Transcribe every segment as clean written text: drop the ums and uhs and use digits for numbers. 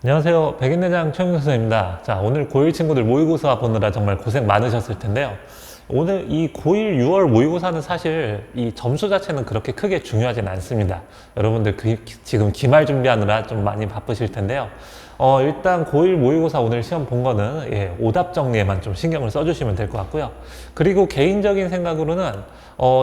안녕하세요. 백인대장 최영준 선생님입니다. 자, 오늘 고1 친구들 모의고사 보느라 정말 고생 많으셨을 텐데요. 오늘 이 고1 6월 모의고사는 사실 이 점수 자체는 그렇게 크게 중요하진 않습니다. 여러분들 지금 기말 준비하느라 좀 많이 바쁘실 텐데요. 일단 고1 모의고사 오늘 시험 본 거는 오답 정리에만 좀 신경을 써주시면 될 것 같고요. 그리고 개인적인 생각으로는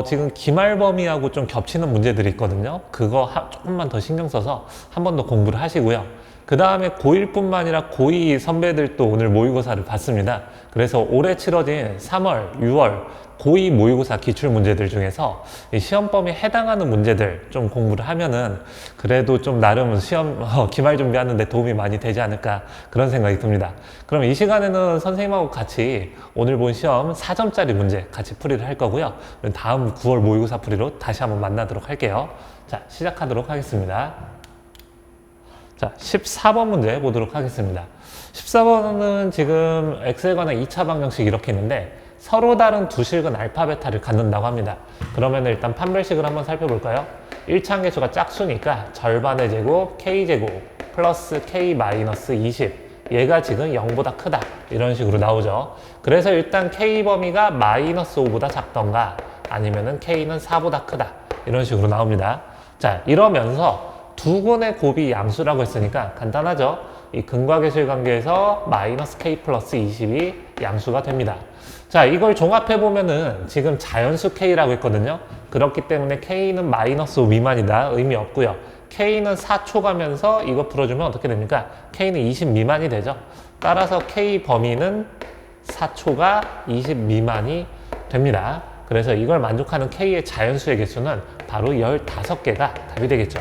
지금 기말 범위하고 좀 겹치는 문제들이 있거든요. 그거 조금만 더 신경 써서 한 번 더 공부를 하시고요. 그 다음에 고1뿐만 아니라 고2 선배들도 오늘 모의고사를 봤습니다. 그래서 올해 치러진 3월, 6월 고2 모의고사 기출문제들 중에서 이 시험 범위에 해당하는 문제들 좀 공부를 하면은 그래도 좀 나름 시험 기말 준비하는데 도움이 많이 되지 않을까 그런 생각이 듭니다. 그럼 이 시간에는 선생님하고 같이 오늘 본 시험 4점짜리 문제 같이 풀이를 할 거고요. 다음 9월 모의고사 풀이로 다시 한번 만나도록 할게요. 자, 시작하도록 하겠습니다. 자, 14번 문제 보도록 하겠습니다. 14번은 지금 엑셀 관한 2차 방정식 이렇게 있는데 서로 다른 두 실근 알파, 베타를 갖는다고 합니다. 그러면 일단 판별식을 한번 살펴볼까요? 1차 함계수가 짝수니까 절반의 제곱 K제곱 플러스 K 마이너스 20 얘가 지금 0보다 크다 이런 식으로 나오죠. 그래서 일단 K 범위가 마이너스 5보다 작던가 아니면은 K는 4보다 크다 이런 식으로 나옵니다. 자, 이러면서 두 군의 곱이 양수라고 했으니까 간단하죠. 이 근과계수의 관계에서 마이너스 k 플러스 20이 양수가 됩니다. 자, 이걸 종합해 보면은 지금 자연수 k라고 했거든요. 그렇기 때문에 k는 마이너스 5 미만이다 의미 없고요. k는 4초 가면서 이거 풀어주면 어떻게 됩니까? k는 20 미만이 되죠. 따라서 k 범위는 4초가 20 미만이 됩니다. 그래서 이걸 만족하는 k의 자연수의 개수는 바로 15개가 답이 되겠죠.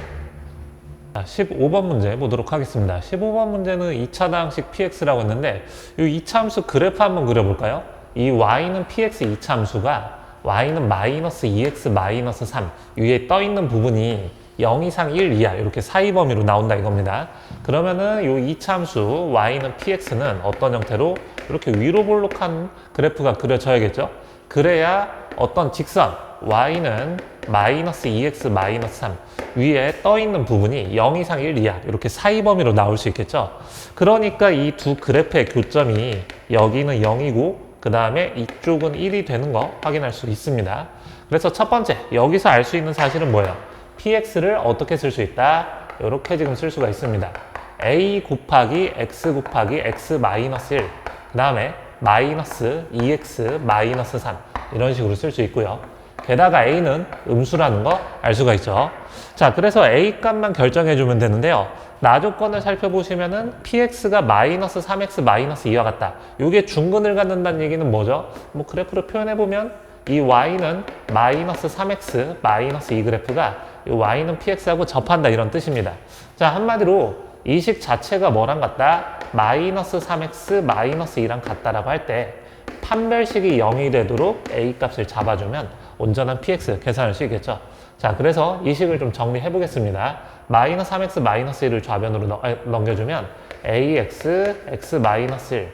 자, 15번 문제 보도록 하겠습니다. 15번 문제는 2차당식 px라고 했는데 이 2차 함수 그래프 한번 그려볼까요? 이 y는 px 2차 함수가 y는 마이너스 2x 마이너스 3 위에 떠있는 부분이 0 이상 1 이하 이렇게 사이 범위로 나온다 이겁니다. 그러면은 이 2차 함수 y는 px는 어떤 형태로 이렇게 위로 볼록한 그래프가 그려져야겠죠? 그래야 어떤 직선 y는 마이너스 2x 마이너스 3 위에 떠있는 부분이 0 이상 1 이하 이렇게 사이 범위로 나올 수 있겠죠. 그러니까 이 두 그래프의 교점이 여기는 0이고 그 다음에 이쪽은 1이 되는 거 확인할 수 있습니다. 그래서 첫 번째 여기서 알 수 있는 사실은 뭐예요? px를 어떻게 쓸 수 있다? 이렇게 지금 쓸 수가 있습니다. a 곱하기 x 곱하기 x 마이너스 1 그 다음에 마이너스 2x 마이너스 3 이런 식으로 쓸 수 있고요. 게다가 a는 음수라는 거 알 수가 있죠. 자, 그래서 a 값만 결정해 주면 되는데요. 나 조건을 살펴보시면은 px가 마이너스 3x 마이너스 2와 같다. 이게 중근을 갖는다는 얘기는 뭐죠? 뭐 그래프로 표현해 보면 이 y는 마이너스 3x 마이너스 2 그래프가 이 y는 px하고 접한다 이런 뜻입니다. 자, 한마디로 이 식 자체가 뭐랑 같다? 마이너스 3x 마이너스 2랑 같다라고 할 때 판별식이 0이 되도록 a 값을 잡아주면 온전한 px 계산할 수 있겠죠. 자, 그래서 이 식을 좀 정리해 보겠습니다. 마이너스 3x 마이너스 1을 좌변으로 넘겨주면 ax x 마이너스 1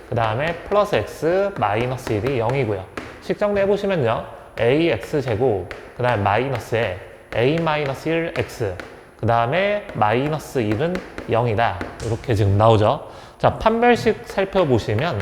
그 다음에 플러스 x 마이너스 1이 0이고요. 식 정리해 보시면요. ax 제곱 그 다음에 마이너스에 a 마이너스 1x 그 다음에 마이너스 1은 0이다. 이렇게 지금 나오죠. 자, 판별식 살펴보시면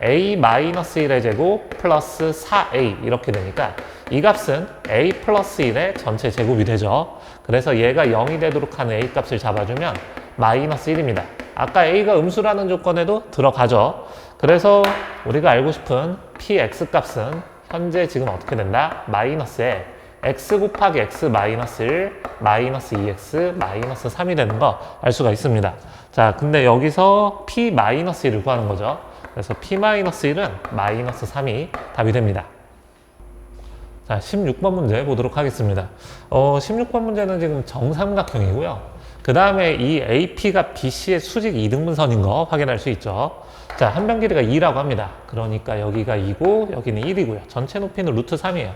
a 마이너스 1의 제곱 플러스 4a 이렇게 되니까 이 값은 a 플러스 1의 전체 제곱이 되죠. 그래서 얘가 0이 되도록 하는 a 값을 잡아주면 마이너스 1입니다. 아까 a가 음수라는 조건에도 들어가죠. 그래서 우리가 알고 싶은 px 값은 현재 지금 어떻게 된다? 마이너스에 x 곱하기 x 마이너스 1 마이너스 2x 마이너스 3이 되는 거 알 수가 있습니다. 자, 근데 여기서 p 마이너스 1을 구하는 거죠. 그래서 p-1은 마이너스 3이 답이 됩니다. 자, 16번 문제 보도록 하겠습니다. 16번 문제는 지금 정삼각형이고요. 그 다음에 이 AP가 BC의 수직 이등분선인 거 확인할 수 있죠. 자, 한 변 길이가 2라고 합니다. 그러니까 여기가 2고 여기는 1이고요. 전체 높이는 루트 3이에요.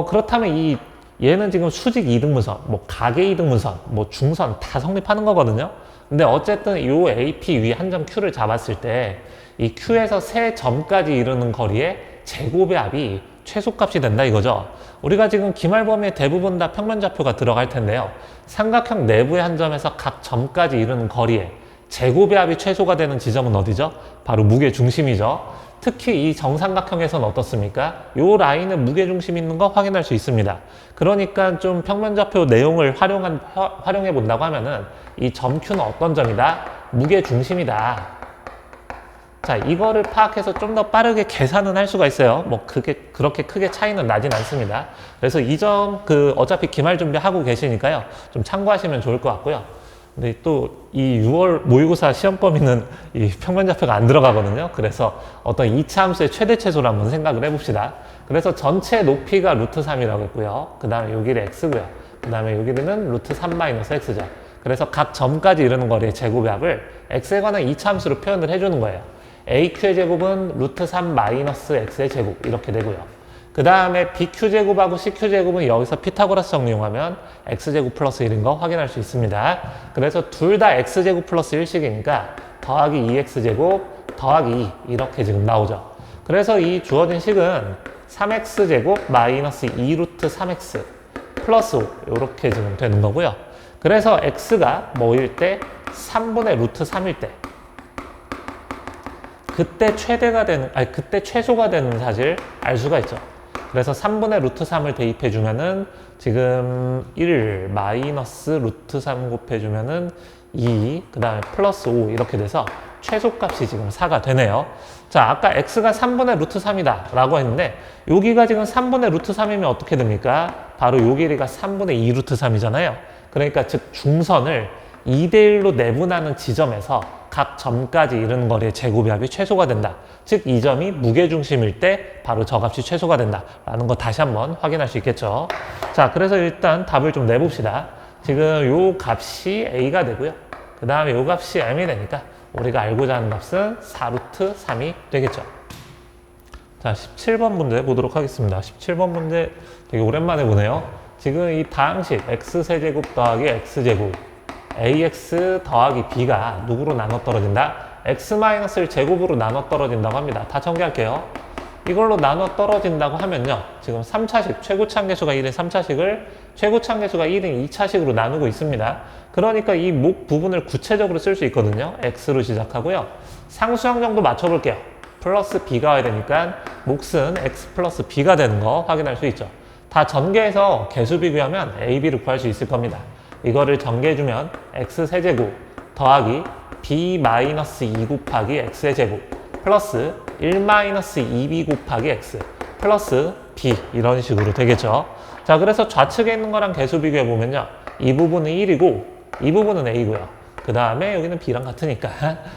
그렇다면 얘는 지금 수직 이등분선, 뭐 가계 이등분선, 뭐 중선 다 성립하는 거거든요. 근데 어쨌든 이 AP 위 한 점 Q를 잡았을 때 이 Q에서 세 점까지 이르는 거리의 제곱의 합이 최소값이 된다 이거죠. 우리가 지금 기말 범위에 대부분 다 평면좌표가 들어갈 텐데요. 삼각형 내부의 한 점에서 각 점까지 이르는 거리의 제곱의 합이 최소가 되는 지점은 어디죠? 바로 무게중심이죠. 특히 이 정삼각형에서는 어떻습니까? 이 라인은 무게중심 있는 거 확인할 수 있습니다. 그러니까 좀 평면좌표 내용을 활용해 본다고 하면은 이 점 Q는 어떤 점이다? 무게중심이다. 자, 이거를 파악해서 좀 더 빠르게 계산은 할 수가 있어요. 뭐 그렇게 크게 차이는 나진 않습니다. 그래서 이 점 어차피 기말 준비하고 계시니까요. 좀 참고하시면 좋을 것 같고요. 근데 또 이 6월 모의고사 시험 범위는 이 평면좌표가 안 들어가거든요. 그래서 어떤 2차 함수의 최대 최소를 한번 생각을 해봅시다. 그래서 전체 높이가 루트 3이라고 했고요. 그 다음에 요 길이 x고요. 그 다음에 요 길이는 루트 3 마이너스 x죠. 그래서 각 점까지 이르는 거리의 제곱의 합을 x에 관한 2차 함수로 표현을 해주는 거예요. aq의 제곱은 루트 3 마이너스 x의 제곱 이렇게 되고요. 그 다음에 bq제곱하고 cq제곱은 여기서 피타고라스 정리 이용하면 x제곱 플러스 1인 거 확인할 수 있습니다. 그래서 둘 다 x제곱 플러스 1씩이니까 더하기 2x제곱 더하기 2 이렇게 지금 나오죠. 그래서 이 주어진 식은 3x제곱 마이너스 2루트 3x 플러스 5 이렇게 지금 되는 거고요. 그래서 x가 뭐일 때 3분의 루트 3일 때 그때 그때 최소가 되는 사실 알 수가 있죠. 그래서 3분의 루트 3을 대입해주면은 지금 1 마이너스 루트 3 곱해주면은 2, 그 다음에 플러스 5 이렇게 돼서 최소값이 지금 4가 되네요. 자, 아까 x가 3분의 루트 3이다 라고 했는데 여기가 지금 3분의 루트 3이면 어떻게 됩니까? 바로 요 길이가 3분의 2 루트 3이잖아요. 그러니까 즉 중선을 2대1로 내분하는 지점에서 각 점까지 이르는 거리의 제곱의 합이 최소가 된다. 즉 이 점이 무게중심일 때 바로 저 값이 최소가 된다 라는 거 다시 한번 확인할 수 있겠죠. 자, 그래서 일단 답을 좀 내봅시다. 지금 요 값이 a가 되고요. 그 다음에 요 값이 m이 되니까 우리가 알고자 하는 값은 4루트 3이 되겠죠. 자, 17번 문제 보도록 하겠습니다. 17번 문제 되게 오랜만에 보네요. 지금 이 다항식 x세제곱 더하기 x제곱 ax 더하기 b가 누구로 나눠 떨어진다? x-를 제곱으로 나눠 떨어진다고 합니다. 다 전개할게요. 이걸로 나눠 떨어진다고 하면요. 지금 3차식, 최고차항계수가 1인 3차식을 최고차항계수가 1인 2차식으로 나누고 있습니다. 그러니까 이 목 부분을 구체적으로 쓸 수 있거든요. x로 시작하고요. 상수항 정도 맞춰볼게요. 플러스 b가 와야 되니까 몫은 x 플러스 b가 되는 거 확인할 수 있죠. 다 전개해서 개수 비교하면 a, b를 구할 수 있을 겁니다. 이거를 전개해주면 x세제곱 더하기 b-2 곱하기 x의 제곱 플러스 1-2b 곱하기 x 플러스 b 이런 식으로 되겠죠. 자, 그래서 좌측에 있는 거랑 개수 비교해보면요. 이 부분은 1이고 이 부분은 a고요. 그 다음에 여기는 b랑 같으니까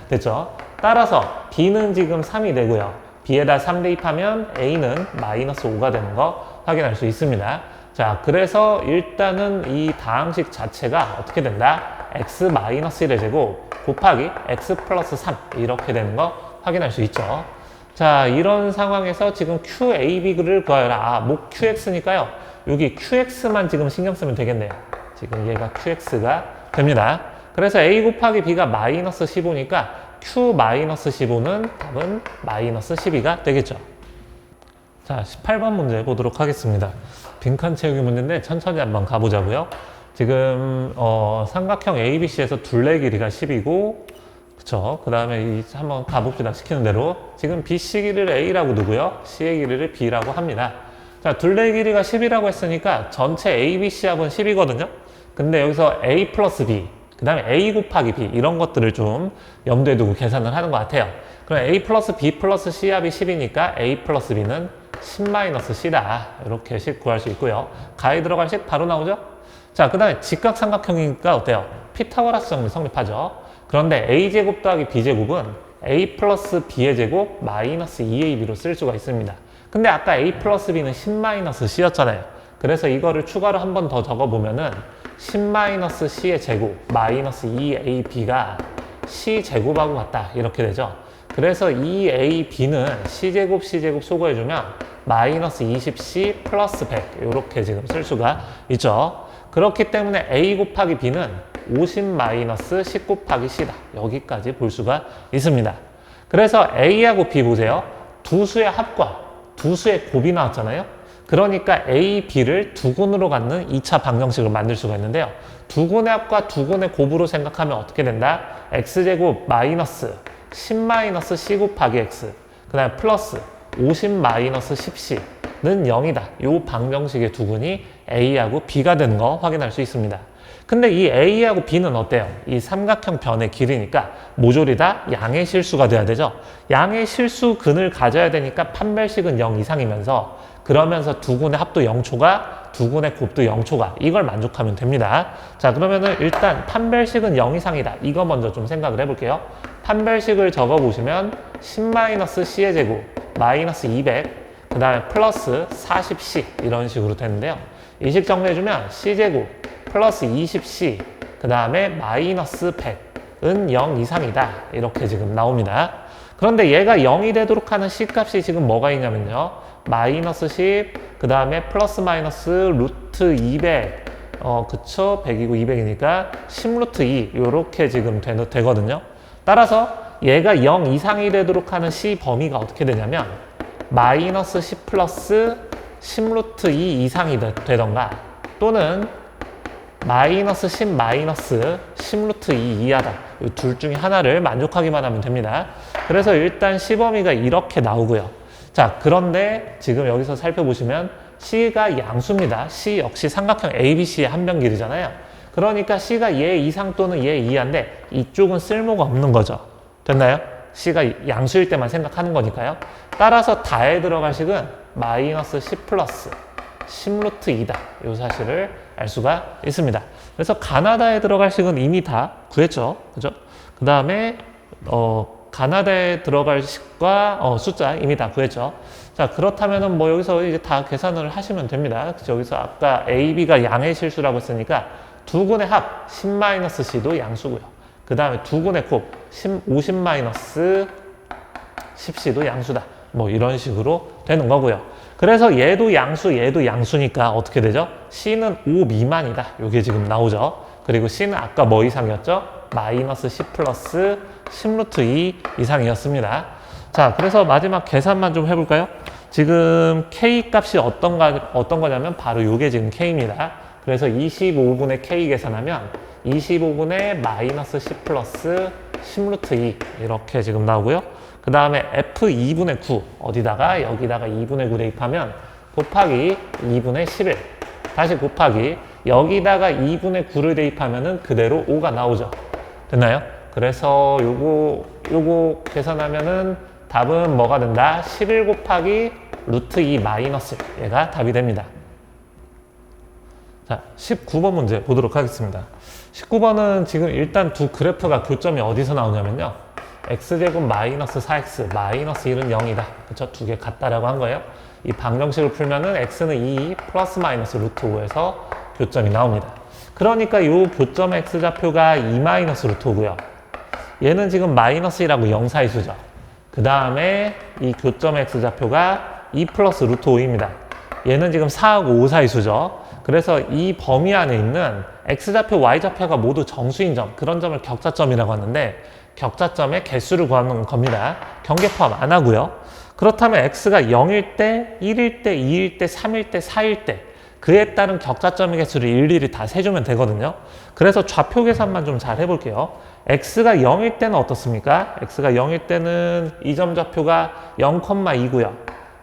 됐죠. 따라서 b는 지금 3이 되고요. b에다 3 대입하면 a는 마이너스 5가 되는 거 확인할 수 있습니다. 자, 그래서 일단은 이 다항식 자체가 어떻게 된다? x-1의 제곱 곱하기 x 플러스 3 이렇게 되는 거 확인할 수 있죠. 자, 이런 상황에서 지금 QAB를 구하여라. 아, 목 QX니까요. 여기 QX만 지금 신경 쓰면 되겠네요. 지금 얘가 QX가 됩니다. 그래서 A 곱하기 B가 마이너스 15니까 Q-15는 답은 마이너스 12가 되겠죠. 자, 18번 문제 보도록 하겠습니다. 빈칸 채우기 문제인데 천천히 한번 가보자고요. 지금 삼각형 ABC에서 둘레 길이가 10이고 그쵸? 그 다음에 한번 가봅시다. 시키는 대로. 지금 BC 길이를 A라고 두고요. C의 길이를 B라고 합니다. 자, 둘레 길이가 10이라고 했으니까 전체 ABC 합은 10이거든요. 근데 여기서 A 플러스 B, 그 다음에 A 곱하기 B 이런 것들을 좀 염두에 두고 계산을 하는 것 같아요. 그럼 A 플러스 B 플러스 C 합이 10이니까 A 플러스 B는 10-C다. 이렇게 식 구할 수 있고요. 가에 들어갈 식 바로 나오죠? 자, 그 다음에 직각삼각형이니까 어때요? 피타고라스 정리 성립하죠. 그런데 A제곱 더하기 B제곱은 A 플러스 B의 제곱 마이너스 2AB로 쓸 수가 있습니다. 근데 아까 A 플러스 B는 10-C였잖아요. 그래서 이거를 추가로 한 번 더 적어보면은 10-C의 제곱 마이너스 2AB가 C제곱하고 같다. 이렇게 되죠. 그래서 2AB는 C제곱 소거해주면 마이너스 20C 플러스 100 이렇게 지금 쓸 수가 있죠. 그렇기 때문에 A 곱하기 B는 50-10 곱하기 C다. 여기까지 볼 수가 있습니다. 그래서 A하고 B 보세요. 두 수의 합과 두 수의 곱이 나왔잖아요. 그러니까 A, B를 두 군으로 갖는 2차 방정식을 만들 수가 있는데요. 두근의 합과 두근의 곱으로 생각하면 어떻게 된다? x제곱 마이너스 10 마이너스 c 곱하기 x 그 다음에 플러스 50 마이너스 10c는 0이다. 이 방정식의 두근이 a하고 b가 되는 거 확인할 수 있습니다. 근데 이 a하고 b는 어때요? 이 삼각형 변의 길이니까 모조리 다 양의 실수가 돼야 되죠. 양의 실수 근을 가져야 되니까 판별식은 0 이상이면서 그러면서 두근의 합도 0초가 두근의 곱도 0초가 이걸 만족하면 됩니다. 자, 그러면은 일단 판별식은 0 이상이다. 이거 먼저 좀 생각을 해볼게요. 판별식을 적어보시면 10-c의 제곱 마이너스 200 그 다음에 플러스 40c 이런 식으로 되는데요. 이 식 정리해주면 c제곱 플러스 20c 그 다음에 마이너스 100은 0 이상이다. 이렇게 지금 나옵니다. 그런데 얘가 0이 되도록 하는 c값이 지금 뭐가 있냐면요. 마이너스 10, 그 다음에 플러스 마이너스 루트 200, 그쵸? 100이고 200이니까 10 루트 2, 요렇게 지금 되거든요. 따라서 얘가 0 이상이 되도록 하는 c 범위가 어떻게 되냐면 마이너스 10 플러스 10 루트 2 이상이 되던가 또는 마이너스 10 마이너스 10 루트 2 이하다. 이 둘 중에 하나를 만족하기만 하면 됩니다. 그래서 일단 c 범위가 이렇게 나오고요. 자, 그런데 지금 여기서 살펴보시면 C가 양수입니다. C 역시 삼각형 ABC의 한변 길이잖아요. 그러니까 C가 얘 이상 또는 얘 이하인데 이쪽은 쓸모가 없는 거죠. 됐나요? C가 양수일 때만 생각하는 거니까요. 따라서 다에 들어갈 식은 마이너스 10 플러스 10 루트 2다. 이 사실을 알 수가 있습니다. 그래서 가나다에 들어갈 식은 이미 다 구했죠. 그죠? 그 다음에 가나다에 들어갈 식과 숫자 이미 다 구했죠. 자, 그렇다면은 뭐 여기서 이제 다 계산을 하시면 됩니다. 그쵸? 여기서 아까 A, B가 양의 실수라고 했으니까 두근의 합 10-c도 양수고요. 그 다음에 두근의 곱 50-10c도 양수다. 뭐 이런 식으로 되는 거고요. 그래서 얘도 양수, 얘도 양수니까 어떻게 되죠? C는 5 미만이다. 이게 지금 나오죠. 그리고 C는 아까 뭐 이상이었죠? 마이너스 10 플러스 10 루트 2 이상이었습니다. 자, 그래서 마지막 계산만 좀 해볼까요? 지금 K 값이 어떤 거냐면 바로 이게 지금 K입니다. 그래서 25분의 K 계산하면 25분의 마이너스 10 플러스 10 루트 2 이렇게 지금 나오고요. 그 다음에 F2분의 9 어디다가 여기다가 2분의 9 대입하면 곱하기 2분의 11 다시 곱하기 여기다가 2분의 9를 대입하면은 그대로 5가 나오죠. 됐나요? 그래서 요거 계산하면은 답은 뭐가 된다? 11 곱하기 루트 2 마이너스 얘가 답이 됩니다. 자, 19번 문제 보도록 하겠습니다. 19번은 지금 일단 두 그래프가 교점이 어디서 나오냐면요. x제곱 마이너스 4x 마이너스 1은 0이다. 그쵸? 두 개 같다라고 한 거예요. 이 방정식을 풀면은 x는 2 플러스 마이너스 루트 5에서 교점이 나옵니다. 그러니까 이 교점의 x좌표가 2 마이너스 루트 5고요. 얘는 지금 마이너스 1하고 0 사이 수죠. 그 다음에 이 교점의 x좌표가 2 플러스 루트 5입니다. 얘는 지금 4하고 5 사이 수죠. 그래서 이 범위 안에 있는 x좌표, y좌표가 모두 정수인 점, 그런 점을 격자점이라고 하는데 격자점의 개수를 구하는 겁니다. 경계 포함 안 하고요. 그렇다면 x가 0일 때, 1일 때, 2일 때, 3일 때, 4일 때 그에 따른 격자점의 개수를 일일이 다 세주면 되거든요. 그래서 좌표 계산만 좀 잘 해볼게요. x가 0일 때는 어떻습니까? x가 0일 때는 이 점 좌표가 0,2고요.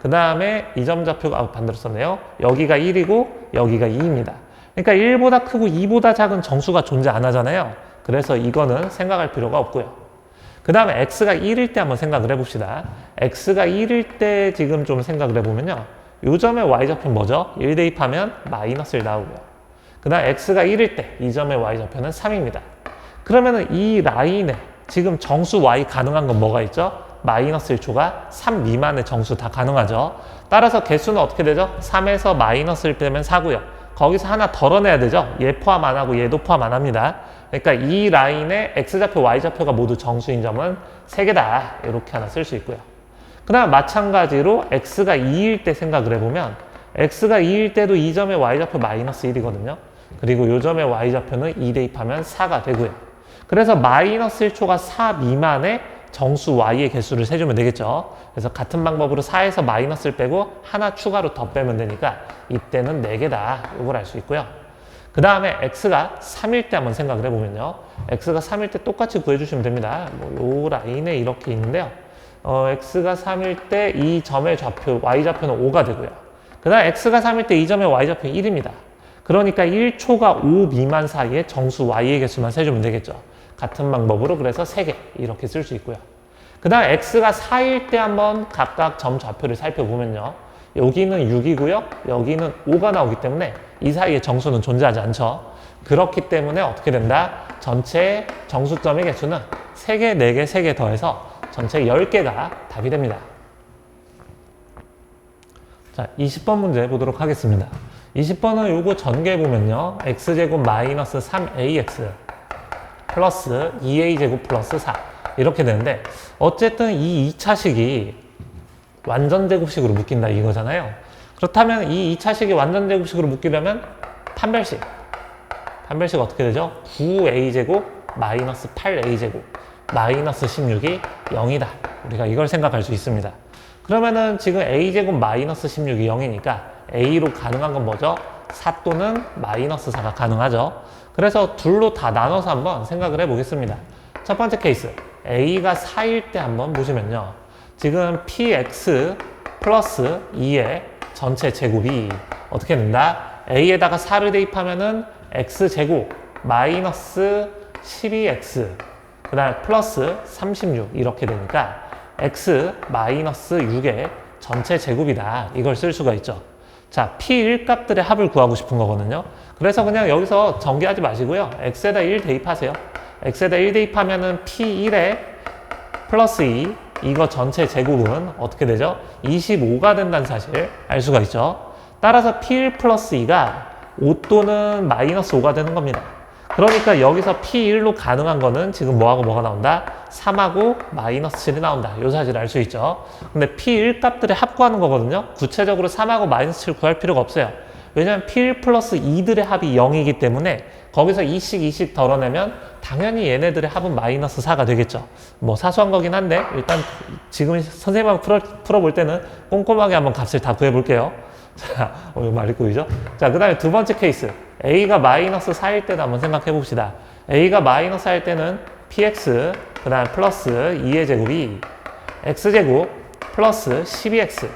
그 다음에 이 점 좌표가 반대로 썼네요. 여기가 1이고 여기가 2입니다. 그러니까 1보다 크고 2보다 작은 정수가 존재 안 하잖아요. 그래서 이거는 생각할 필요가 없고요. 그 다음에 x가 1일 때 한번 생각을 해봅시다. x가 1일 때 지금 좀 생각을 해보면요. 요 점의 y좌표는 뭐죠? 1 대입하면 마이너스 1 나오고요. 그 다음 x가 1일 때 이 점의 y좌표는 3입니다. 그러면은 이 라인에 지금 정수 y 가능한 건 뭐가 있죠? 마이너스 1초가 3 미만의 정수 다 가능하죠. 따라서 개수는 어떻게 되죠? 3에서 마이너스 1 빼면 4고요. 거기서 하나 덜어내야 되죠. 얘 포함 안 하고 얘도 포함 안 합니다. 그러니까 이 라인의 x좌표, y좌표가 모두 정수인 점은 3개다. 이렇게 하나 쓸 수 있고요. 그 다음 마찬가지로 x가 2일 때 생각을 해보면 x가 2일 때도 이 점의 y좌표 마이너스 1이거든요. 그리고 이 점의 y좌표는 2 대입하면 4가 되고요. 그래서 마이너스 1초가 4 미만의 정수 y의 개수를 세주면 되겠죠. 그래서 같은 방법으로 4에서 마이너스를 빼고 하나 추가로 더 빼면 되니까 이때는 4개다. 이걸 알 수 있고요. 그 다음에 x가 3일 때 한번 생각을 해보면요. x가 3일 때 똑같이 구해주시면 됩니다. 뭐 요 라인에 이렇게 있는데요. x가 3일 때 이 점의 좌표, y좌표는 5가 되고요. 그 다음 x가 3일 때 이 점의 y좌표는 1입니다. 그러니까 1초가 5 미만 사이에 정수 y의 개수만 세주면 되겠죠. 같은 방법으로 그래서 3개 이렇게 쓸 수 있고요. 그 다음 x가 4일 때 한번 각각 점 좌표를 살펴보면요. 여기는 6이고요. 여기는 5가 나오기 때문에 이 사이에 정수는 존재하지 않죠. 그렇기 때문에 어떻게 된다? 전체 정수점의 개수는 3개, 4개, 3개 더해서 전체 10개가 답이 됩니다. 자, 20번 문제 보도록 하겠습니다. 20번은 요거 전개 보면요. x제곱 마이너스 3ax 플러스 2a제곱 플러스 4 이렇게 되는데 어쨌든 이 2차식이 완전제곱식으로 묶인다 이거잖아요. 그렇다면 이 2차식이 완전제곱식으로 묶이려면 판별식 어떻게 되죠? 9a제곱 마이너스 8a제곱 마이너스 16이 0이다. 우리가 이걸 생각할 수 있습니다. 그러면은 지금 a제곱 마이너스 16이 0이니까 a로 가능한 건 뭐죠? 4 또는 마이너스 4가 가능하죠. 그래서 둘로 다 나눠서 한번 생각을 해보겠습니다. 첫 번째 케이스 a가 4일 때 한번 보시면요. 지금 px 플러스 2의 전체 제곱이 어떻게 된다? a에다가 4를 대입하면은 x제곱 마이너스 12x 그 다음에 플러스 36 이렇게 되니까 x 마이너스 6의 전체 제곱이다. 이걸 쓸 수가 있죠. 자, p1 값들의 합을 구하고 싶은 거거든요. 그래서 그냥 여기서 전개하지 마시고요. x에다 1 대입하세요. x에다 1 대입하면은 p1에 플러스 2 이거 전체 제곱은 어떻게 되죠? 25가 된다는 사실 알 수가 있죠. 따라서 p1 플러스 2가 5 또는 마이너스 5가 되는 겁니다. 그러니까 여기서 p1로 가능한 거는 지금 뭐하고 뭐가 나온다? 3하고 마이너스 7이 나온다. 요 사실을 알 수 있죠. 근데 p1 값들의 합 구하는 거거든요. 구체적으로 3하고 마이너스 7 구할 필요가 없어요. 왜냐면 p1 플러스 2들의 합이 0이기 때문에 거기서 2씩 덜어내면 당연히 얘네들의 합은 마이너스 4가 되겠죠. 뭐 사소한 거긴 한데 일단 지금 선생님하고 풀어볼 때는 꼼꼼하게 한번 값을 다 구해볼게요. 자, 이거 말이 꼬이죠? 자, 그 다음에 두 번째 케이스. a가 마이너스 4일 때도 한번 생각해 봅시다. a가 마이너스 4일 때는 px, 그 다음에 플러스 2의 제곱이 x제곱 플러스 12x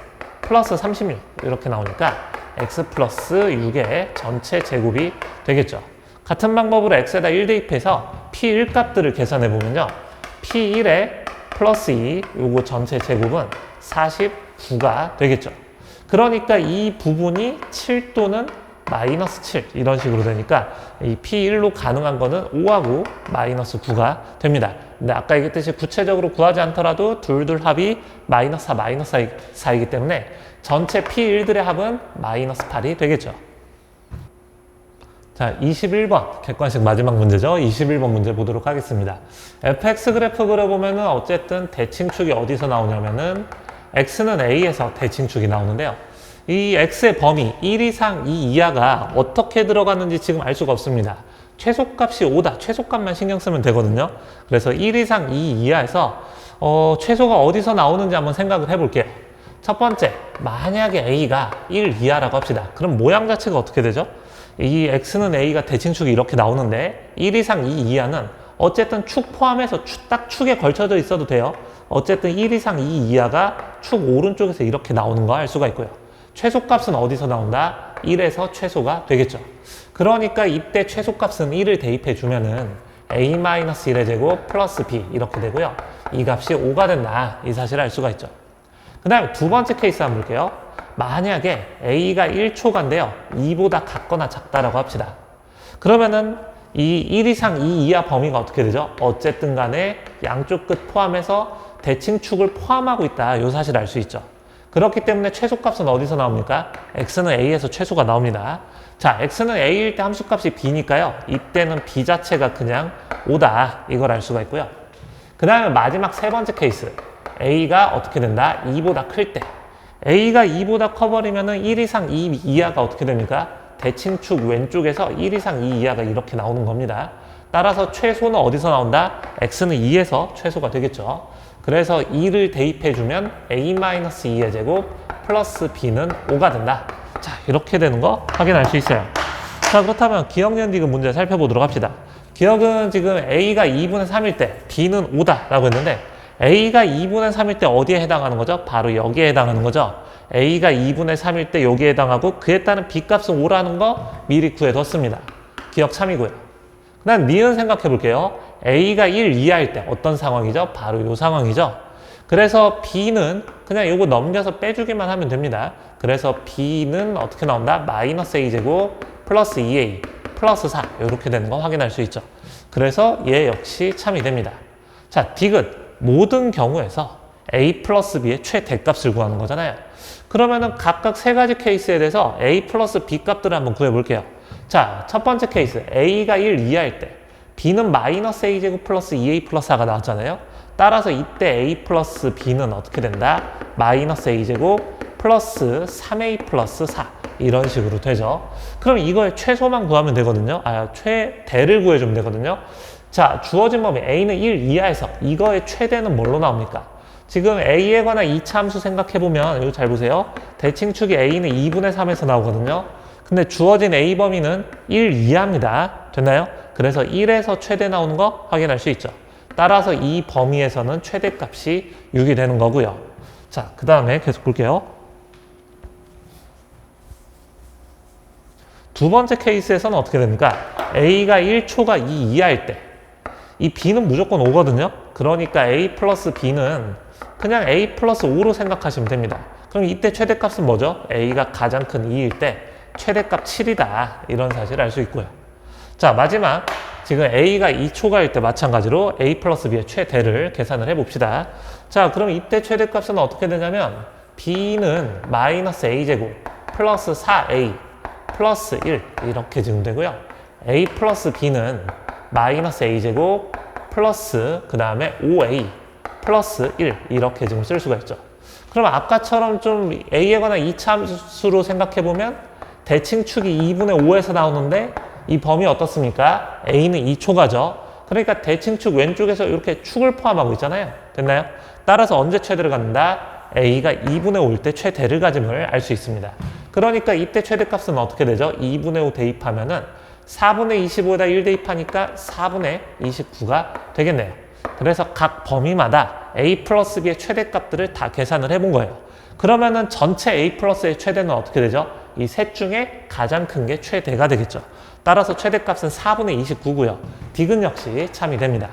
플러스 36 이렇게 나오니까 x 플러스 6의 전체 제곱이 되겠죠. 같은 방법으로 x에다 1 대입해서 p1 값들을 계산해 보면요. p1에 플러스 2 요거 전체 제곱은 49가 되겠죠. 그러니까 이 부분이 7 또는 마이너스 7 이런 식으로 되니까 이 P1로 가능한 거는 5하고 마이너스 9가 됩니다. 근데 아까 얘기했듯이 구체적으로 구하지 않더라도 둘 합이 마이너스 4, 마이너스 4이기 때문에 전체 P1들의 합은 마이너스 8이 되겠죠. 자, 21번 객관식 마지막 문제죠. 21번 문제 보도록 하겠습니다. fx 그래프 그려보면은 어쨌든 대칭축이 어디서 나오냐면은 x는 a에서 대칭축이 나오는데요. 이 x의 범위 1 이상 2 이하가 어떻게 들어갔는지 지금 알 수가 없습니다. 최소값이 5다. 최소값만 신경 쓰면 되거든요. 그래서 1 이상 2 이하에서 최소가 어디서 나오는지 한번 생각을 해볼게요. 첫 번째, 만약에 a가 1 이하라고 합시다. 그럼 모양 자체가 어떻게 되죠? 이 x는 a가 대칭축이 이렇게 나오는데 1 이상 2 이하는 어쨌든 축 포함해서 딱 축에 걸쳐져 있어도 돼요. 어쨌든 1 이상 2 이하가 축 오른쪽에서 이렇게 나오는 거 알 수가 있고요. 최소값은 어디서 나온다? 1에서 최소가 되겠죠. 그러니까 이때 최소값은 1을 대입해 주면은 a-1의 제곱 플러스 b 이렇게 되고요. 이 값이 5가 된다. 이 사실을 알 수가 있죠. 그 다음에 두 번째 케이스 한번 볼게요. 만약에 a가 1초간데요. 2보다 같거나 작다라고 합시다. 그러면은 이 1 이상 2 이하 범위가 어떻게 되죠? 어쨌든 간에 양쪽 끝 포함해서 대칭축을 포함하고 있다. 이 사실을 알 수 있죠. 그렇기 때문에 최소값은 어디서 나옵니까? x는 a에서 최소가 나옵니다. 자, x는 a일 때 함수값이 b니까요. 이때는 b 자체가 그냥 5다. 이걸 알 수가 있고요. 그 다음에 마지막 세 번째 케이스. a가 어떻게 된다? 2보다 클 때. a가 2보다 커버리면은 1 이상 2 이하가 어떻게 됩니까? 대칭축 왼쪽에서 1 이상 2 이하가 이렇게 나오는 겁니다. 따라서 최소는 어디서 나온다? x는 2에서 최소가 되겠죠. 그래서 2를 대입해주면 a-2의 제곱 플러스 b는 5가 된다. 자, 이렇게 되는 거 확인할 수 있어요. 자, 그렇다면 기억 연디귿 문제 살펴보도록 합시다. 기억은 지금 A가 2분의 3일 때 B는 5다 라고 했는데 A가 2분의 3일 때 어디에 해당하는 거죠? 바로 여기에 해당하는 거죠. A가 2분의 3일 때 여기에 해당하고 그에 따른 B값은 5라는 거 미리 구해뒀습니다. 기억 참이고요. 그 다음 니은 생각해 볼게요. A가 1 이하일 때 어떤 상황이죠? 바로 이 상황이죠. 그래서 B는 그냥 이거 넘겨서 빼주기만 하면 됩니다. 그래서 B는 어떻게 나온다? 마이너스 A제곱 플러스 2A 플러스 4 이렇게 되는 거 확인할 수 있죠. 그래서 얘 역시 참이 됩니다. 자, 디귿 모든 경우에서 A 플러스 B의 최대값을 구하는 거잖아요. 그러면은 각각 세 가지 케이스에 대해서 A 플러스 B 값들을 한번 구해볼게요. 자, 첫 번째 케이스 A가 1 이하일 때 B는 마이너스 A제곱 플러스 2A 플러스 4가 나왔잖아요. 따라서 이때 A 플러스 B는 어떻게 된다? 마이너스 A제곱 플러스 3A 플러스 4 이런 식으로 되죠. 그럼 이거의 최소만 구하면 되거든요. 최대를 구해주면 되거든요. 자, 주어진 범위 A는 1 이하에서 이거의 최대는 뭘로 나옵니까? 지금 A에 관한 2차 함수 생각해보면 이거 잘 보세요. 대칭축이 A는 2분의 3에서 나오거든요. 근데 주어진 A 범위는 1 이하입니다. 됐나요? 그래서 1에서 최대 나오는 거 확인할 수 있죠. 따라서 이 범위에서는 최대값이 6이 되는 거고요. 자, 그 다음에 계속 볼게요. 두 번째 케이스에서는 어떻게 됩니까? A가 1초가 2 이하일 때 이 B는 무조건 5거든요. 그러니까 A 플러스 B는 그냥 A 플러스 5로 생각하시면 됩니다. 그럼 이때 최대값은 뭐죠? A가 가장 큰 2일 때 최대값 7이다. 이런 사실을 알 수 있고요. 자, 마지막 지금 A가 2초가일 때 마찬가지로 A 플러스 B의 최대를 계산을 해봅시다. 자, 그럼 이때 최대값은 어떻게 되냐면 B는 마이너스 A제곱 플러스 4A 플러스 1 이렇게 지금 되고요. A 플러스 B는 마이너스 A제곱 플러스 그 다음에 5A 플러스 1 이렇게 지금 쓸 수가 있죠. 그럼 아까처럼 좀 A에 관한 2차 함수로 생각해보면 대칭축이 2분의 5에서 나오는데 이 범위 어떻습니까? A는 2초가죠. 그러니까 대칭축 왼쪽에서 이렇게 축을 포함하고 있잖아요. 됐나요? 따라서 언제 최대를 갖는다? A가 2분의 5일 때 최대를 가짐을 알 수 있습니다. 그러니까 이때 최대값은 어떻게 되죠? 2분의 5 대입하면은 4분의 25에다 1 대입하니까 4분의 29가 되겠네요. 그래서 각 범위마다 A 플러스 B의 최대값들을 다 계산을 해본 거예요. 그러면은 전체 A 플러스의 최대는 어떻게 되죠? 이 셋 중에 가장 큰 게 최대가 되겠죠. 따라서 최대값은 4분의 29고요. 디귿 역시 참이 됩니다.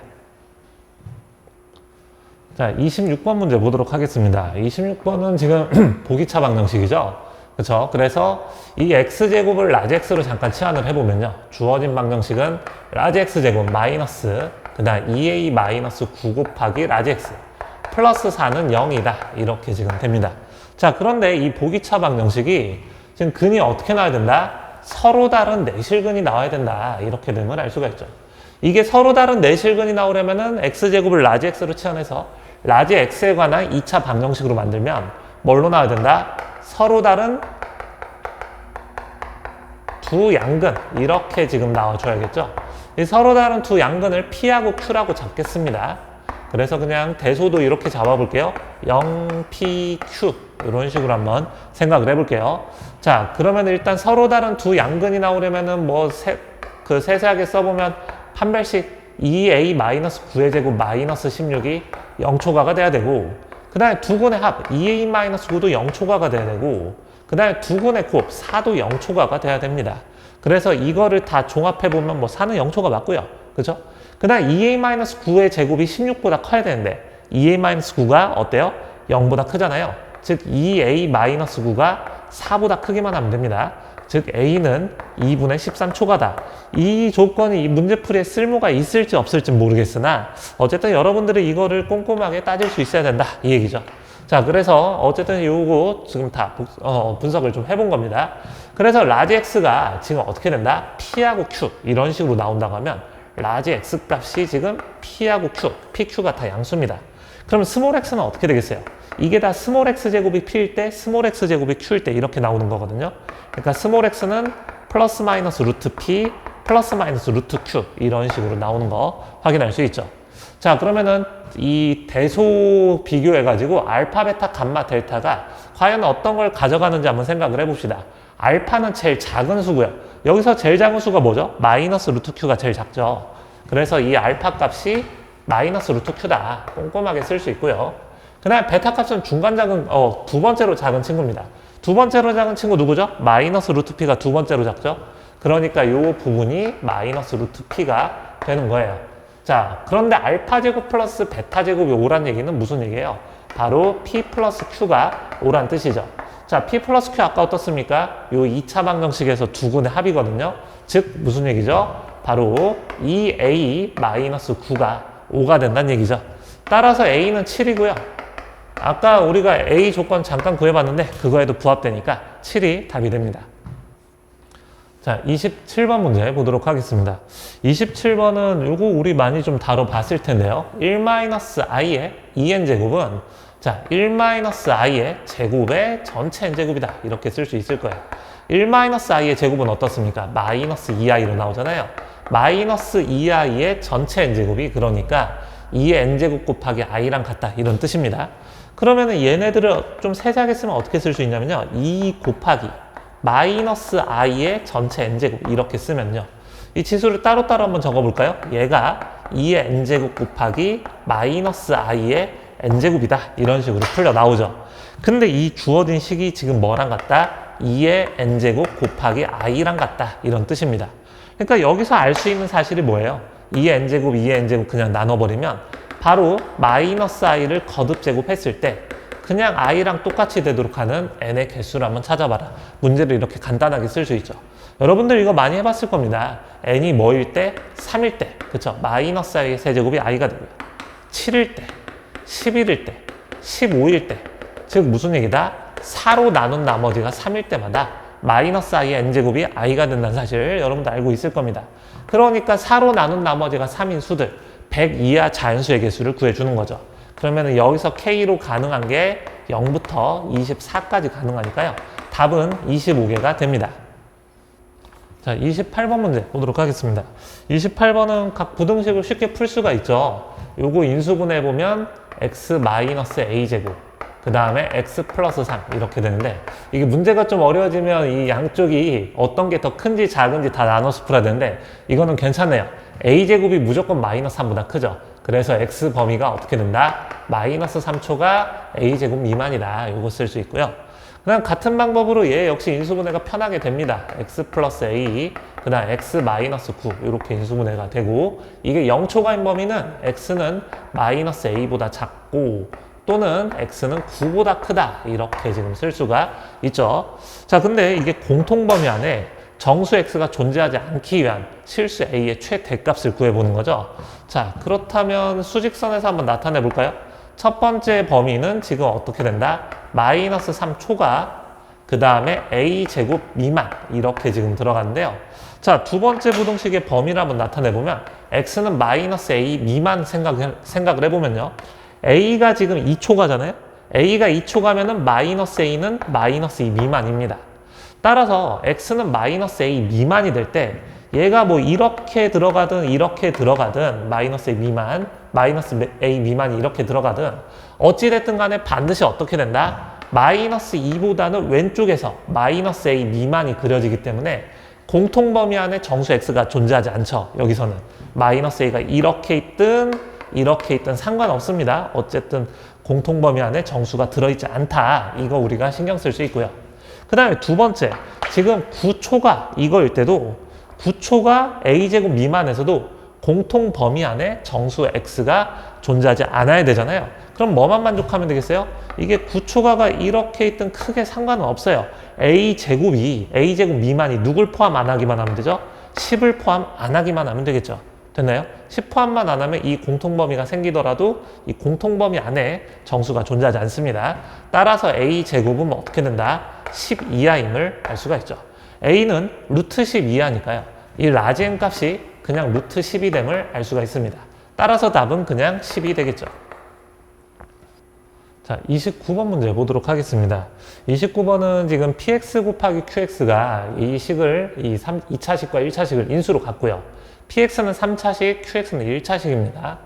자, 26번 문제 보도록 하겠습니다. 26번은 지금 보기차 방정식이죠. 그렇죠? 그래서 이 x제곱을 라지 x로 잠깐 치환을 해보면요. 주어진 방정식은 라지 x제곱 마이너스 그 다음 2a 마이너스 9 곱하기 라지 x 플러스 4는 0이다. 이렇게 지금 됩니다. 자, 그런데 이 보기차 방정식이 지금 근이 어떻게 나와야 된다? 서로 다른 내실근이 나와야 된다. 이렇게 되는 걸 알 수가 있죠. 이게 서로 다른 내실근이 나오려면은 x제곱을 라지 x로 치환해서 라지 x에 관한 2차 방정식으로 만들면 뭘로 나와야 된다? 서로 다른 두 양근 이렇게 지금 나와줘야겠죠. 이 서로 다른 두 양근을 P하고 Q라고 잡겠습니다. 그래서 그냥 대소도 이렇게 잡아볼게요. 0PQ 이런 식으로 한번 생각을 해볼게요. 자, 그러면 일단 서로 다른 두 양근이 나오려면은 뭐 세세하게 써보면 판별식 2a-9의 제곱 마이너스 16이 0초가가 돼야 되고 그 다음에 두 근의 합 2a-9도 0초가가 돼야 되고 그 다음에 두 근의 곱 4도 0초가가 돼야 됩니다. 그래서 이거를 다 종합해보면 뭐 4는 0초가 맞고요. 그죠? 그 다음 2a-9의 제곱이 16보다 커야 되는데 2a-9가 어때요? 0보다 크잖아요. 즉 2a-9가 4보다 크기만 하면 됩니다. 즉 A는 2분의 13초가다. 이 조건이 이 문제풀이에 쓸모가 있을지 없을지 모르겠으나 어쨌든 여러분들이 이거를 꼼꼼하게 따질 수 있어야 된다. 이 얘기죠. 자, 그래서 어쨌든 요거 지금 다 분석을 좀 해본 겁니다. 그래서 라지 X가 지금 어떻게 된다? P하고 Q 이런 식으로 나온다고 하면 라지 X 값이 지금 P하고 Q, PQ가 다 양수입니다. 그럼 스몰 x는 어떻게 되겠어요? 이게 다 스몰 x 제곱이 p일 때, 스몰 x 제곱이 q일 때 이렇게 나오는 거거든요. 그러니까 스몰 x는 플러스 마이너스 루트 p, 플러스 마이너스 루트 q 이런 식으로 나오는 거 확인할 수 있죠. 자, 그러면은 이 대소 비교해가지고 알파, 베타, 감마, 델타가 과연 어떤 걸 가져가는지 한번 생각을 해봅시다. 알파는 제일 작은 수고요. 여기서 제일 작은 수가 뭐죠? 마이너스 루트 Q가 제일 작죠. 그래서 이 알파 값이 마이너스 루트 Q다. 꼼꼼하게 쓸 수 있고요. 그 다음에 베타 값은 중간 작은, 두 번째로 작은 친구입니다. 두 번째로 작은 친구 누구죠? 마이너스 루트 P가 두 번째로 작죠? 그러니까 이 부분이 마이너스 루트 P가 되는 거예요. 자, 그런데 알파 제곱 플러스 베타 제곱이 5란 얘기는 무슨 얘기예요? 바로 P 플러스 Q가 5란 뜻이죠. 자, P 플러스 Q 아까 어떻습니까? 요 2차 방정식에서 두 군의 합이거든요. 즉, 무슨 얘기죠? 바로 2A 마이너스 9가 5가 된다는 얘기죠. 따라서 A는 7이고요. 아까 우리가 A 조건 잠깐 구해봤는데 그거에도 부합되니까 7이 답이 됩니다. 자, 27번 문제 보도록 하겠습니다. 27번은 요거 우리 많이 좀 다뤄봤을 텐데요. 1-i의 2n제곱은 자, 1-i의 제곱의 전체 n제곱이다. 이렇게 쓸 수 있을 거예요. 1-i의 제곱은 어떻습니까? 마이너스 2i로 나오잖아요. 마이너스 2i의 전체 n제곱이 그러니까 2의 n제곱 곱하기 i랑 같다. 이런 뜻입니다. 그러면은 얘네들을 좀 세세하게 쓰면 어떻게 쓸 수 있냐면요. 2 곱하기 마이너스 i의 전체 n제곱 이렇게 쓰면요. 이 치수를 따로따로 한번 적어볼까요? 얘가 2의 n제곱 곱하기 마이너스 i의 n제곱이다. 이런 식으로 풀려 나오죠. 근데 이 주어진 식이 지금 뭐랑 같다? 2의 n제곱 곱하기 i랑 같다. 이런 뜻입니다. 그러니까 여기서 알 수 있는 사실이 뭐예요? 2의 n제곱, 2의 n제곱 그냥 나눠버리면 바로 마이너스 i를 거듭 제곱했을 때 그냥 i랑 똑같이 되도록 하는 n의 개수를 한번 찾아봐라. 문제를 이렇게 간단하게 쓸 수 있죠. 여러분들 이거 많이 해봤을 겁니다. n이 뭐일 때? 3일 때. 그쵸? 마이너스 i의 세제곱이 i가 되고요. 7일 때, 11일 때, 15일 때. 즉 무슨 얘기다? 4로 나눈 나머지가 3일 때마다 마이너스 i의 n제곱이 i가 된다는 사실을 여러분도 알고 있을 겁니다. 그러니까 4로 나눈 나머지가 3인 수들 100 이하 자연수의 개수를 구해주는 거죠. 그러면 여기서 K로 가능한 게 0부터 24까지 가능하니까요. 답은 25개가 됩니다. 자, 28번 문제 보도록 하겠습니다. 28번은 각 부등식을 쉽게 풀 수가 있죠. 요거 인수분해 보면 x-a제곱 그 다음에 x 플러스 3 이렇게 되는데 이게 문제가 좀 어려워지면 이 양쪽이 어떤 게 더 큰지 작은지 다 나눠서 풀어야 되는데 이거는 괜찮네요. a제곱이 무조건 마이너스 3보다 크죠. 그래서 x 범위가 어떻게 된다? 마이너스 3초가 a제곱 미만이다. 요거 쓸 수 있고요. 그다음 같은 방법으로 얘 역시 인수분해가 편하게 됩니다. x 플러스 a 그 다음 x 마이너스 9 이렇게 인수분해가 되고 이게 0초가인 범위는 x는 마이너스 a보다 작고 또는 x는 9보다 크다 이렇게 지금 쓸 수가 있죠. 자, 근데 이게 공통범위 안에 정수 x가 존재하지 않기 위한 실수 a의 최대값을 구해보는 거죠. 자, 그렇다면 수직선에서 한번 나타내 볼까요? 첫 번째 범위는 지금 어떻게 된다? 마이너스 3초가 그 다음에 a제곱 미만 이렇게 지금 들어갔는데요. 자, 두 번째 부등식의 범위를 한번 나타내 보면 x는 마이너스 a 미만 생각을 해보면요. a가 지금 2초가잖아요. a가 2초가면은 마이너스 a는 마이너스 2 미만입니다. 따라서 x는 마이너스 a 미만이 될 때 얘가 뭐 이렇게 들어가든 마이너스 a 미만, 마이너스 a 미만이 이렇게 들어가든 어찌됐든 간에 반드시 어떻게 된다? 마이너스 2보다는 왼쪽에서 마이너스 a 미만이 그려지기 때문에 공통범위 안에 정수 x가 존재하지 않죠. 여기서는 마이너스 a가 이렇게 있든 상관없습니다. 어쨌든 공통범위 안에 정수가 들어있지 않다. 이거 우리가 신경 쓸 수 있고요. 그 다음에 두 번째, 지금 9초가 이거일 때도 9초가 a제곱 미만에서도 공통 범위 안에 정수 x가 존재하지 않아야 되잖아요. 그럼 뭐만 만족하면 되겠어요? 이게 9초가가 이렇게 있든 크게 상관은 없어요. a제곱 미만이 누굴 포함 안 하기만 하면 되죠? 10을 포함 안 하기만 하면 되겠죠. 됐나요? 10 포함만 안 하면 이 공통범위가 생기더라도 이 공통범위 안에 정수가 존재하지 않습니다. 따라서 a제곱은 어떻게 된다? 10 이하임을 알 수가 있죠. a는 루트 10 이하니까요. 이 라지 n 값이 그냥 루트 10이 됨을 알 수가 있습니다. 따라서 답은 그냥 10이 되겠죠. 자, 29번 문제 보도록 하겠습니다. 29번은 지금 px 곱하기 qx가 이 식을 2차식과 1차식을 인수로 갖고요. px는 3차식, qx는 1차식입니다.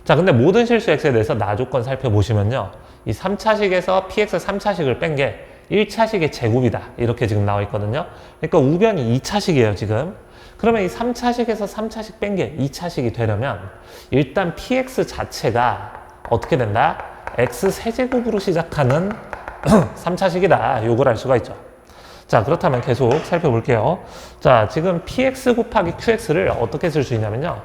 자, 근데 모든 실수 x에 대해서 나조건 살펴보시면요. 이 3차식에서 px 3차식을 뺀 게 1차식의 제곱이다. 이렇게 지금 나와 있거든요. 그러니까 우변이 2차식이에요, 지금. 그러면 이 3차식에서 3차식 뺀 게 2차식이 되려면 일단 px 자체가 어떻게 된다? x 세제곱으로 시작하는 3차식이다. 요걸 알 수가 있죠. 자, 그렇다면 계속 살펴볼게요. 자, 지금 px 곱하기 qx를 어떻게 쓸 수 있냐면요.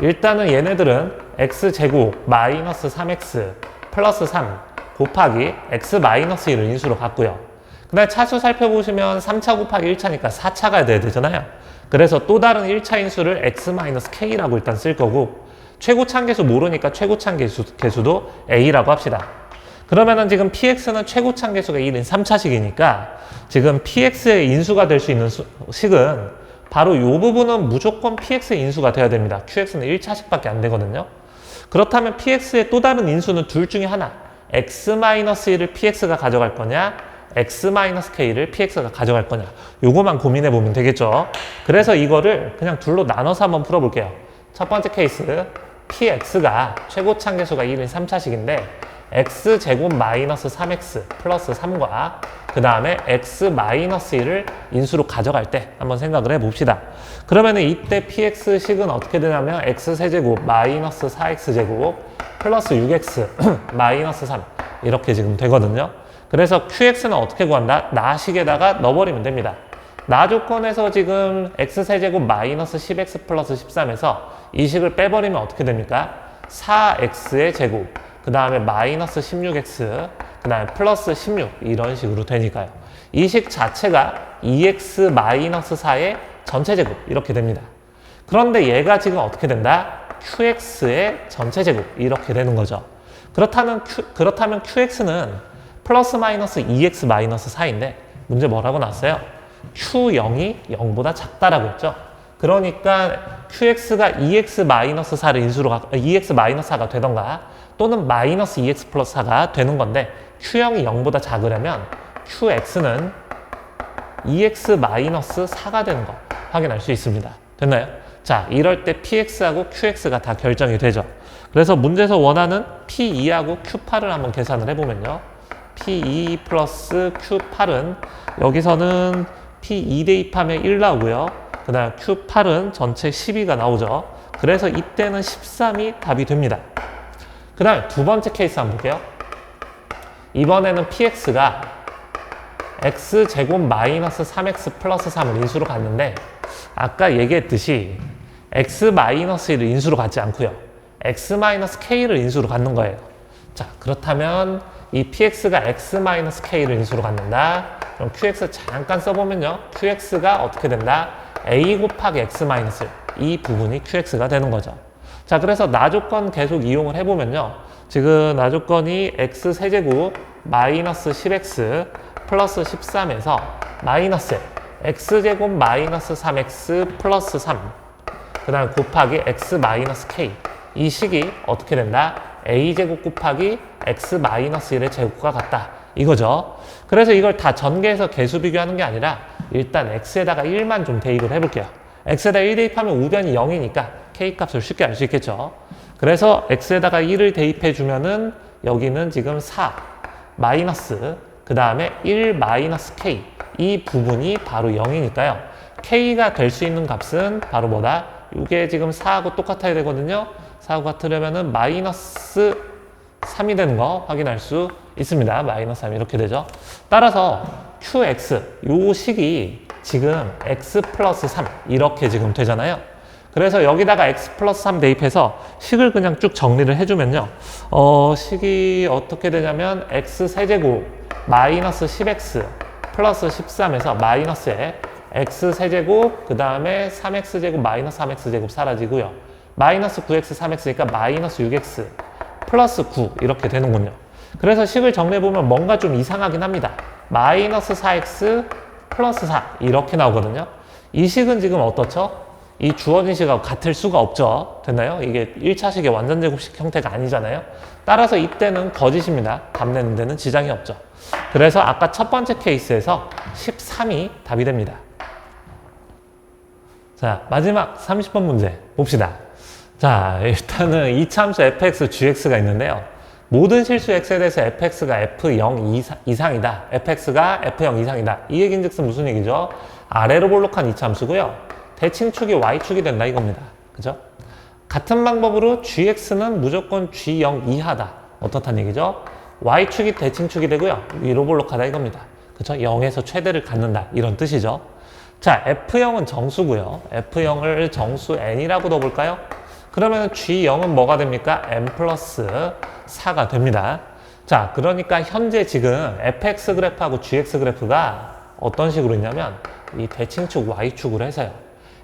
일단은 얘네들은 x제곱 마이너스 3x 플러스 3 곱하기 x 마이너스 1을 인수로 갖고요. 그 다음에 차수 살펴보시면 3차 곱하기 1차니까 4차가 돼야 되잖아요. 그래서 또 다른 1차 인수를 x 마이너스 k라고 일단 쓸 거고, 최고차함계수 모르니까 최고차함계수도 a라고 합시다. 그러면은 지금 px는 최고차함계수가 1인 3차식이니까 지금 px의 인수가 될 수 있는 식은 바로 이 부분은 무조건 px의 인수가 돼야 됩니다. qx는 1차식밖에 안 되거든요. 그렇다면 px의 또 다른 인수는 둘 중에 하나, x-1을 px가 가져갈 거냐, x-k를 px가 가져갈 거냐, 요거만 고민해 보면 되겠죠. 그래서 이거를 그냥 둘로 나눠서 한번 풀어볼게요. 첫 번째 케이스, px가 최고차함계수가 1인 3차식인데 x제곱 마이너스 3x 플러스 3과 그 다음에 x-1을 인수로 가져갈 때 한번 생각을 해봅시다. 그러면 이때 px식은 어떻게 되냐면 x세제곱 마이너스 4x제곱 플러스 6x 마이너스 3 이렇게 지금 되거든요. 그래서 qx는 어떻게 구한다? 나식에다가 넣어버리면 됩니다. 나 조건에서 지금 x세제곱 마이너스 10x 플러스 13에서 이 식을 빼버리면 어떻게 됩니까? 4x의 제곱 그 다음에 마이너스 16x 그 다음에 플러스 16 이런 식으로 되니까요. 이 식 자체가 2x 마이너스 4의 전체 제곱 이렇게 됩니다. 그런데 얘가 지금 어떻게 된다? qx의 전체 제곱 이렇게 되는 거죠. 그렇다면 qx는 플러스 마이너스 2x 마이너스 4인데 문제 뭐라고 나왔어요? q0이 0보다 작다라고 했죠. 그러니까 qx가 2x 마이너스 4를 인수로 2x 마이너스 4가 되던가 또는 마이너스 2x 플러스 4가 되는 건데 q형이 0보다 작으려면 qx는 2x 마이너스 4가 되는 거 확인할 수 있습니다. 됐나요? 자, 이럴 때 px하고 qx가 다 결정이 되죠. 그래서 문제에서 원하는 p2하고 q8을 한번 계산을 해보면요. p2 플러스 q8은 여기서는 p2 대입하면 1 나오고요. 그 다음 q8은 전체 12가 나오죠. 그래서 이때는 13이 답이 됩니다. 그 다음에 두 번째 케이스 한번 볼게요. 이번에는 px가 x제곱 마이너스 3x 플러스 3을 인수로 갔는데 아까 얘기했듯이 x-1을 인수로 갖지 않고요. x-k를 인수로 갖는 거예요. 자, 그렇다면 이 px가 x-k를 인수로 갖는다. 그럼 qx 잠깐 써보면요. qx가 어떻게 된다? a 곱하기 x-1 이 부분이 qx가 되는 거죠. 자, 그래서 나 조건 계속 이용을 해보면요. 지금 나 조건이 x세제곱 마이너스 10x 플러스 13에서 마이너스 x제곱 마이너스 3x 플러스 3 그 다음 곱하기 x 마이너스 k 이 식이 어떻게 된다? a제곱 곱하기 x 마이너스 1의 제곱과 같다. 이거죠. 그래서 이걸 다 전개해서 개수 비교하는 게 아니라 일단 x에다가 1만 좀 대입을 해볼게요. x에다 1 대입하면 우변이 0이니까 k 값을 쉽게 알 수 있겠죠. 그래서 x에다가 1을 대입해 주면은 여기는 지금 4 마이너스 그 다음에 1 마이너스 k 이 부분이 바로 0이니까요. k가 될 수 있는 값은 바로 뭐다? 이게 지금 4하고 똑같아야 되거든요. 4하고 같으려면은 마이너스 3이 되는 거 확인할 수 있습니다. 마이너스 3 이렇게 되죠. 따라서 qx 요 식이 지금 x 플러스 3 이렇게 지금 되잖아요. 그래서 여기다가 x 플러스 3 대입해서 식을 그냥 쭉 정리를 해주면요. 식이 어떻게 되냐면 x 세제곱 마이너스 10x 플러스 13에서 마이너스에 x 세제곱 그 다음에 3x제곱 마이너스 3x제곱 사라지고요. 마이너스 9x 3x니까 마이너스 6x 플러스 9 이렇게 되는군요. 그래서 식을 정리해보면 뭔가 좀 이상하긴 합니다. 마이너스 4x 플러스 4 이렇게 나오거든요. 이 식은 지금 어떻죠? 이 주어진 식하고 같을 수가 없죠. 됐나요? 이게 1차식의 완전 제곱식 형태가 아니잖아요. 따라서 이때는 거짓입니다. 답 내는 데는 지장이 없죠. 그래서 아까 첫 번째 케이스에서 13이 답이 됩니다. 자, 마지막 30번 문제 봅시다. 자, 일단은 이차함수 fx, gx가 있는데요. 모든 실수 x에 대해서 fx가 f0 이상이다. fx가 f0 이상이다. 이 얘기인즉슨 무슨 얘기죠? 아래로 볼록한 이차함수고요. 대칭축이 y축이 된다 이겁니다. 그죠? 같은 방법으로 gx는 무조건 g0 이하다. 어떻다는 얘기죠? y축이 대칭축이 되고요. 위로 볼록하다 이겁니다. 그죠? 0에서 최대를 갖는다. 이런 뜻이죠. 자, f0은 정수고요. f0을 정수 n이라고 넣어볼까요? 그러면 g0은 뭐가 됩니까? n 플러스 4가 됩니다. 자, 그러니까 현재 지금 fx 그래프하고 gx 그래프가 어떤 식으로 있냐면 이 대칭축 y축으로 해서요.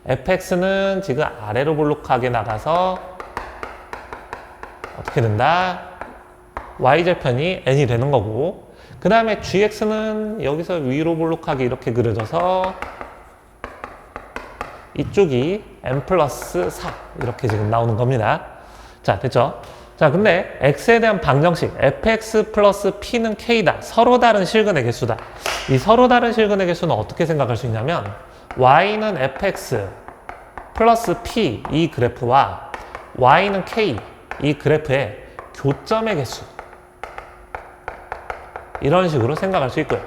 fx는 지금 아래로 볼록하게 나가서 어떻게 된다? y절편이 n이 되는 거고, 그 다음에 gx는 여기서 위로 볼록하게 이렇게 그려져서 이쪽이 n 플러스 4 이렇게 지금 나오는 겁니다. 자, 됐죠? 자, 근데 x에 대한 방정식 fx 플러스 p는 k다. 서로 다른 실근의 개수다. 이 서로 다른 실근의 개수는 어떻게 생각할 수 있냐면 y는 fx 플러스 p 이 그래프와 y는 k 이 그래프의 교점의 개수, 이런 식으로 생각할 수 있고요.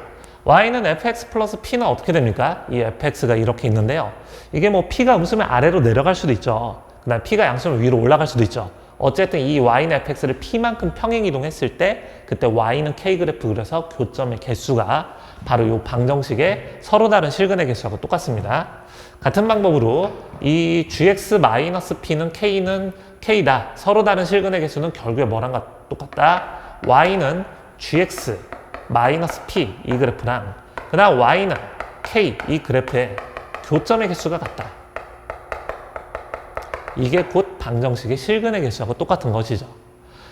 y는 fx 플러스 p는 어떻게 됩니까? 이 fx가 이렇게 있는데요. 이게 뭐 p가 음수면 아래로 내려갈 수도 있죠. 그 다음 p가 양수면 위로 올라갈 수도 있죠. 어쨌든 이 y는 fx를 p만큼 평행 이동했을 때 그때 y는 k 그래프 그려서 교점의 개수가 바로 이 방정식의 서로 다른 실근의 개수하고 똑같습니다. 같은 방법으로 이 gx-p는 k는 k다. 서로 다른 실근의 개수는 결국에 뭐랑 똑같다? y는 gx 마이너스 p 이 그래프랑 그 다음 y는 k 이 그래프의 교점의 개수가 같다. 이게 곧 방정식의 실근의 개수하고 똑같은 것이죠.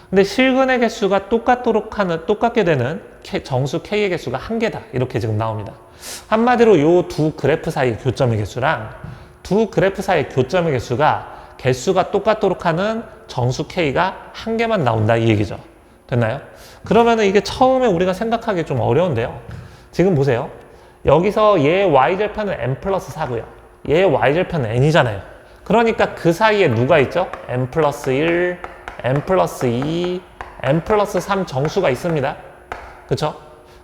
근데 실근의 개수가 똑같게 되는 정수 k의 개수가 한 개다. 이렇게 지금 나옵니다. 한마디로 요 두 그래프 사이 교점의 개수랑 두 그래프 사이 교점의 개수가 똑같도록 하는 정수 k가 한 개만 나온다 이 얘기죠. 됐나요? 그러면은 이게 처음에 우리가 생각하기 좀 어려운데요. 지금 보세요. 여기서 얘 y절편은 n 플러스 4고요. 얘 y절편은 n이잖아요. 그러니까 그 사이에 누가 있죠? n 플러스 1, n 플러스 2, n 플러스 3 정수가 있습니다. 그쵸?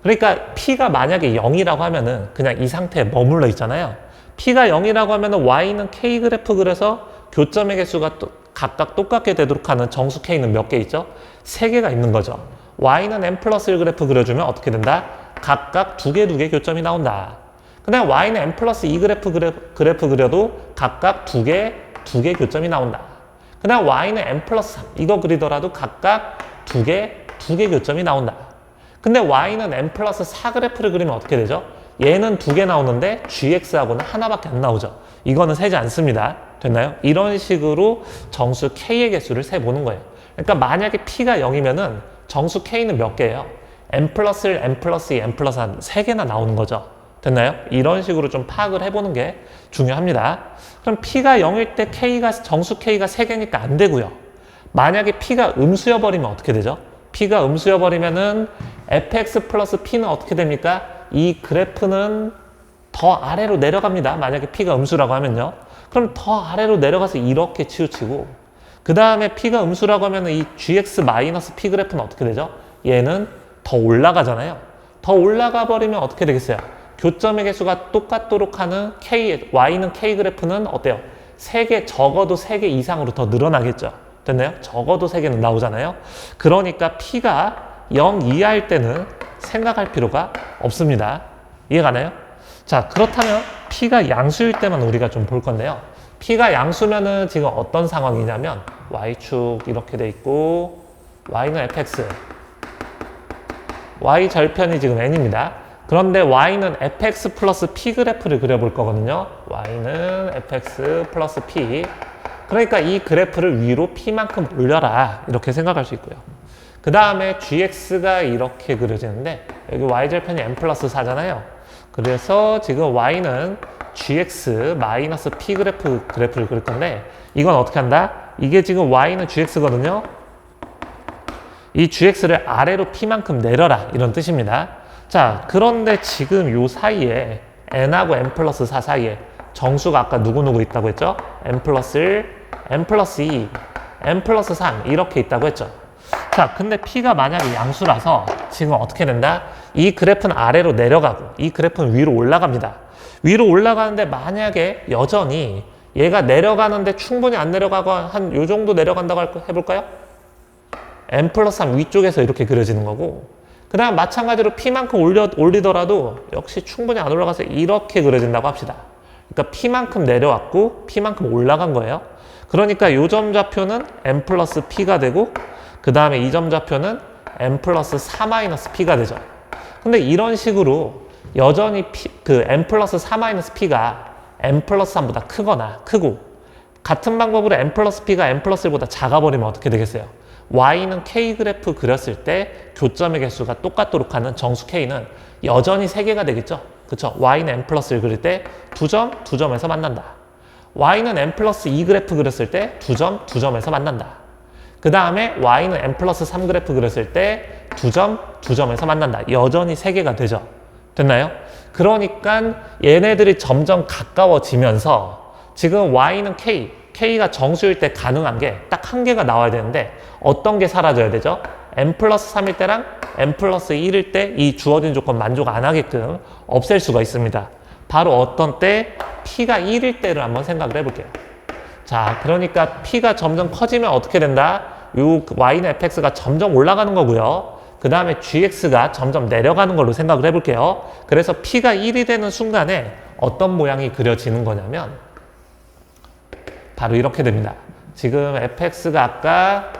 그러니까 p가 만약에 0이라고 하면은 그냥 이 상태에 머물러 있잖아요. p가 0이라고 하면은 y는 k 그래프 그래서 교점의 개수가 각각 똑같게 되도록 하는 정수 k는 몇 개 있죠? 3개가 있는 거죠. y는 n 플러스 1 그래프 그려주면 어떻게 된다? 각각 2개 교점이 나온다. 그 다음에 y는 n 플러스 2 그래프 그려도 각각 2개 교점이 나온다. 그 다음 y는 n 플러스 3 이거 그리더라도 각각 2개 교점이 나온다. 근데 y는 n 플러스 4 그래프를 그리면 어떻게 되죠? 얘는 2개 나오는데 gx하고는 하나밖에 안 나오죠. 이거는 세지 않습니다. 됐나요? 이런 식으로 정수 k의 개수를 세보는 거예요. 그러니까 만약에 p가 0이면은 정수 k는 몇 개예요? n 플러스 1, n 플러스 2, n 플러스 1 3개나 나오는 거죠. 됐나요? 이런 식으로 좀 파악을 해보는 게 중요합니다. 그럼 p가 0일 때 정수 k가 3개니까 안 되고요. 만약에 p가 음수여버리면 어떻게 되죠? p가 음수여버리면은 fx 플러스 p는 어떻게 됩니까? 이 그래프는 더 아래로 내려갑니다. 만약에 p가 음수라고 하면요. 그럼 더 아래로 내려가서 이렇게 치우치고, 그 다음에 p가 음수라고 하면 이 gx-p 그래프는 어떻게 되죠? 얘는 더 올라가잖아요. 더 올라가 버리면 어떻게 되겠어요? 교점의 개수가 똑같도록 하는 y는 k 그래프는 어때요? 적어도 3개 이상으로 더 늘어나겠죠. 됐나요? 적어도 3개는 나오잖아요. 그러니까 p가 0 이하일 때는 생각할 필요가 없습니다. 이해가나요? 자, 그렇다면 p가 양수일 때만 우리가 좀 볼 건데요. p가 양수면은 지금 어떤 상황이냐면 y축 이렇게 돼 있고 y는 fx, y 절편이 지금 n입니다. 그런데 y는 fx 플러스 p 그래프를 그려볼 거거든요. y는 fx 플러스 p. 그러니까 이 그래프를 위로 p만큼 올려라 이렇게 생각할 수 있고요. 그 다음에 gx가 이렇게 그려지는데 여기 y절편이 n 플러스 4잖아요. 그래서 지금 y는 gx 마이너스 p 그래프를 그릴 건데 이건 어떻게 한다? 이게 지금 y는 gx거든요. 이 gx를 아래로 p만큼 내려라 이런 뜻입니다. 자, 그런데 지금 요 사이에 n하고 n 플러스 4 사이에 정수가 아까 누구누구 있다고 했죠? n 플러스 1, n 플러스 2, n 플러스 3 이렇게 있다고 했죠. 자, 근데 P가 만약에 양수라서 지금 어떻게 된다? 이 그래프는 아래로 내려가고 이 그래프는 위로 올라갑니다. 위로 올라가는데 만약에 여전히 얘가 내려가는데 충분히 안 내려가고 한 요 정도 내려간다고 해볼까요? n 플러스 3 위쪽에서 이렇게 그려지는 거고, 그 다음 마찬가지로 P만큼 올리더라도 역시 충분히 안 올라가서 이렇게 그려진다고 합시다. 그러니까 P만큼 내려왔고 P만큼 올라간 거예요. 그러니까 이 점 좌표는 n 플러스 P가 되고, 그 다음에 이 점 좌표는 n 플러스 4 마이너스 P가 되죠. 근데 이런 식으로 여전히 n 플러스 4 마이너스 P가 n 플러스 3보다 크고, 같은 방법으로 n 플러스 P가 n 플러스 1보다 작아버리면 어떻게 되겠어요? Y는 K 그래프 그렸을 때 교점의 개수가 똑같도록 하는 정수 K는 여전히 3개가 되겠죠? 그쵸? Y는 n 플러스 1 그릴 때 2점, 2점에서 만난다. Y는 n 플러스 2 그래프 그렸을 때 2점, 2점에서 만난다. 그 다음에 Y는 n 플러스 3 그래프 그렸을 때 2점, 2점에서 만난다. 여전히 3개가 되죠? 됐나요? 그러니까 얘네들이 점점 가까워지면서 지금 Y는 K가 정수일 때 가능한 게 딱 한 개가 나와야 되는데 어떤 게 사라져야 되죠? n 플러스 3일 때랑 n 플러스 1일 때 이 주어진 조건 만족 안 하게끔 없앨 수가 있습니다. 바로 어떤 때? P가 1일 때를 한번 생각을 해볼게요. 자, 그러니까 P가 점점 커지면 어떻게 된다? 요 Y는 fx가 점점 올라가는 거고요. 그 다음에 gx가 점점 내려가는 걸로 생각을 해볼게요. 그래서 P가 1이 되는 순간에 어떤 모양이 그려지는 거냐면 바로 이렇게 됩니다. 지금 fx가 아까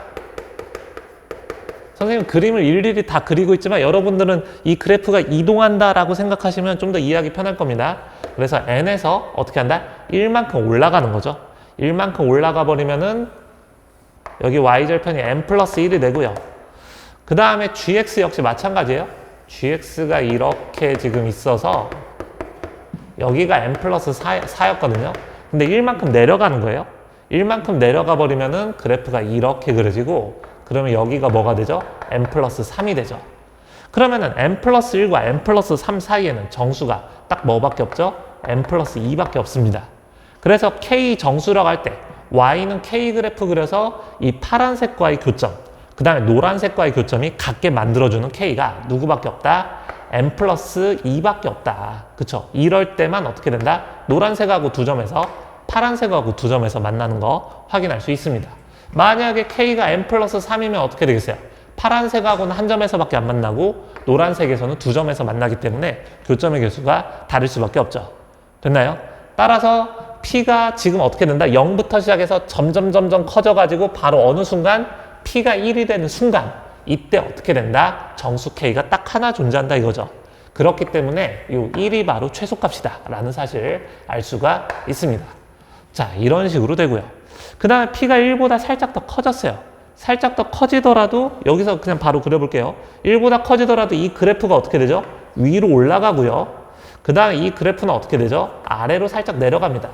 선생님 그림을 일일이 다 그리고 있지만 여러분들은 이 그래프가 이동한다라고 생각하시면 좀 더 이해하기 편할 겁니다. 그래서 n에서 어떻게 한다? 1만큼 올라가는 거죠. 1만큼 올라가 버리면은 여기 y절편이 n 플러스 1이 되고요. 그 다음에 gx 역시 마찬가지예요. gx가 이렇게 지금 있어서 여기가 n 플러스 4였거든요. 근데 1만큼 내려가는 거예요. 1만큼 내려가 버리면은 그래프가 이렇게 그려지고, 그러면 여기가 뭐가 되죠? n 플러스 3이 되죠. 그러면은 n 플러스 1과 n 플러스 3 사이에는 정수가 딱 뭐밖에 없죠? n 플러스 2밖에 없습니다. 그래서 k 정수라고 할 때 y는 k 그래프 그려서 이 파란색과의 교점, 그 다음에 노란색과의 교점이 같게 만들어주는 k가 누구밖에 없다? n 플러스 2밖에 없다. 그쵸? 이럴 때만 어떻게 된다? 노란색하고 2점에서 파란색하고 2점에서 만나는 거 확인할 수 있습니다. 만약에 k가 n 플러스 3이면 어떻게 되겠어요? 파란색하고는 한 점에서밖에 안 만나고 노란색에서는 2점에서 만나기 때문에 교점의 개수가 다를 수밖에 없죠. 됐나요? 따라서 P가 지금 어떻게 된다? 0부터 시작해서 점점 커져가지고 바로 어느 순간 P가 1이 되는 순간, 이때 어떻게 된다? 정수 K가 딱 하나 존재한다 이거죠. 그렇기 때문에 이 1이 바로 최소값이다 라는 사실을 알 수가 있습니다. 자, 이런 식으로 되고요. 그 다음에 P가 1보다 살짝 더 커졌어요. 살짝 더 커지더라도 여기서 그냥 바로 그려볼게요. 1보다 커지더라도 이 그래프가 어떻게 되죠? 위로 올라가고요. 그 다음에 이 그래프는 어떻게 되죠? 아래로 살짝 내려갑니다.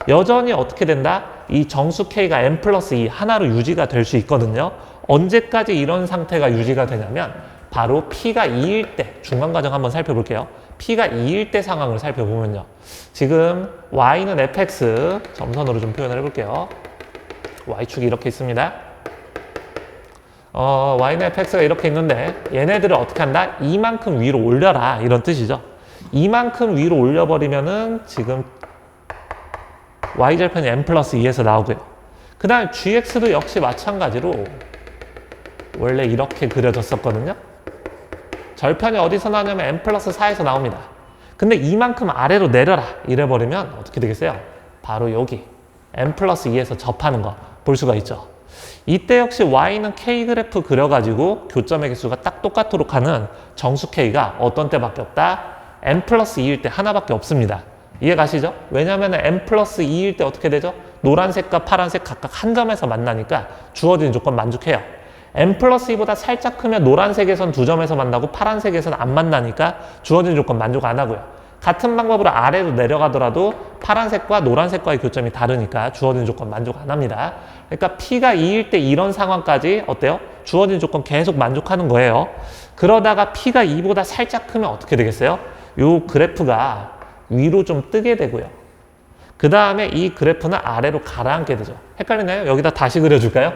여전히 어떻게 된다? 이 정수 K가 n 플러스 2 하나로 유지가 될 수 있거든요. 언제까지 이런 상태가 유지가 되냐면 바로 P가 2일 때, 중간 과정 한번 살펴볼게요. P가 2일 때 상황을 살펴보면요. 지금 Y는 fx, 점선으로 좀 표현을 해볼게요. Y축이 이렇게 있습니다. Y는 fx가 이렇게 있는데 얘네들을 어떻게 한다? 이만큼 위로 올려라 이런 뜻이죠. 이만큼 위로 올려버리면은 지금 y절편이 n 플러스 2에서 나오고요. 그 다음 gx도 역시 마찬가지로 원래 이렇게 그려졌었거든요. 절편이 어디서 나오냐면 n 플러스 4에서 나옵니다. 근데 이만큼 아래로 내려라 이래버리면 어떻게 되겠어요? 바로 여기 n 플러스 2에서 접하는 거 볼 수가 있죠. 이때 역시 y는 k 그래프 그려가지고 교점의 개수가 딱 똑같도록 하는 정수 k가 어떤 때밖에 없다? n 플러스 2일 때 하나밖에 없습니다. 이해 가시죠? 왜냐하면 n 플러스 2일 때 어떻게 되죠? 노란색과 파란색 각각 한 점에서 만나니까 주어진 조건 만족해요. n 플러스 2보다 살짝 크면 노란색에선 2점에서 만나고 파란색에선 안 만나니까 주어진 조건 만족 안 하고요. 같은 방법으로 아래로 내려가더라도 파란색과 노란색과의 교점이 다르니까 주어진 조건 만족 안 합니다. 그러니까 P가 2일 때 이런 상황까지 어때요? 주어진 조건 계속 만족하는 거예요. 그러다가 P가 2보다 살짝 크면 어떻게 되겠어요? 요 그래프가 위로 좀 뜨게 되고요. 그 다음에 이 그래프는 아래로 가라앉게 되죠. 헷갈리나요? 여기다 다시 그려줄까요?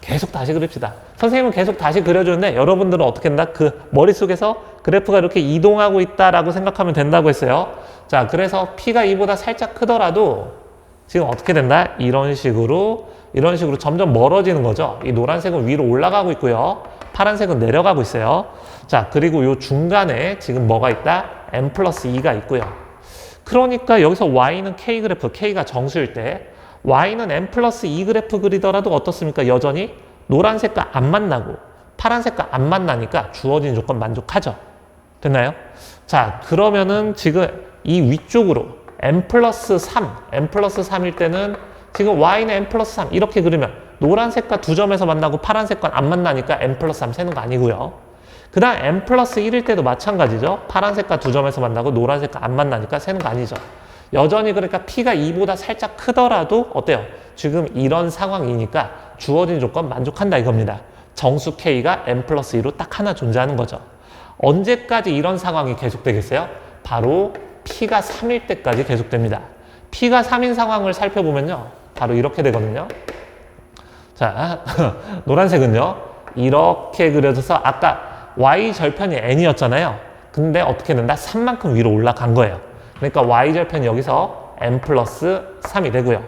계속 다시 그립시다. 선생님은 계속 다시 그려주는데 여러분들은 어떻게 된다? 그 머릿속에서 그래프가 이렇게 이동하고 있다라고 생각하면 된다고 했어요. 자, 그래서 P가 2보다 살짝 크더라도 지금 어떻게 된다? 이런 식으로 점점 멀어지는 거죠. 이 노란색은 위로 올라가고 있고요. 파란색은 내려가고 있어요. 자, 그리고 요 중간에 지금 뭐가 있다? M 플러스 2가 있고요. 그러니까 여기서 Y는 K 그래프, K가 정수일 때 Y는 M 플러스 2 그래프 그리더라도 어떻습니까? 여전히 노란색과 안 만나고 파란색과 안 만나니까 주어진 조건 만족하죠. 됐나요? 자, 그러면은 지금 이 위쪽으로 M 플러스 3일 때는 지금 Y는 M 플러스 3 이렇게 그리면 노란색과 두 점에서 만나고 파란색과 안 만나니까 M 플러스 3 세는 거 아니고요. 그 다음 M 플러스 1일 때도 마찬가지죠. 파란색과 두 점에서 만나고 노란색과 안 만나니까 세는 거 아니죠. 여전히 그러니까 P가 2보다 살짝 크더라도 어때요? 지금 이런 상황이니까 주어진 조건 만족한다 이겁니다. 정수 K가 M 플러스 2로 딱 하나 존재하는 거죠. 언제까지 이런 상황이 계속되겠어요? 바로 P가 3일 때까지 계속됩니다. P가 3인 상황을 살펴보면요. 바로 이렇게 되거든요. 자, 노란색은요. 이렇게 그려져서 아까 Y절편이 N이었잖아요. 근데 어떻게 된다? 3만큼 위로 올라간 거예요. 그러니까 Y절편이 여기서 M 플러스 3이 되고요.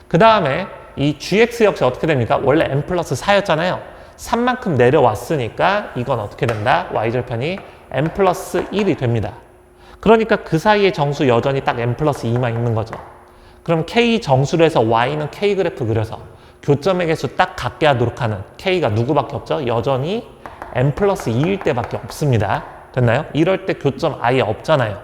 그 다음에 이 GX 역시 어떻게 됩니까? 원래 M 플러스 4였잖아요. 3만큼 내려왔으니까 이건 어떻게 된다? Y절편이 M 플러스 1이 됩니다. 그러니까 그 사이에 정수 여전히 딱 M 플러스 2만 있는 거죠. 그럼 K 정수로 해서 Y는 K 그래프 그려서 교점의 개수 딱 같게 하도록 하는 K가 누구밖에 없죠? 여전히 M 플러스 2일 때밖에 없습니다. 됐나요? 이럴 때 교점 아예 없잖아요.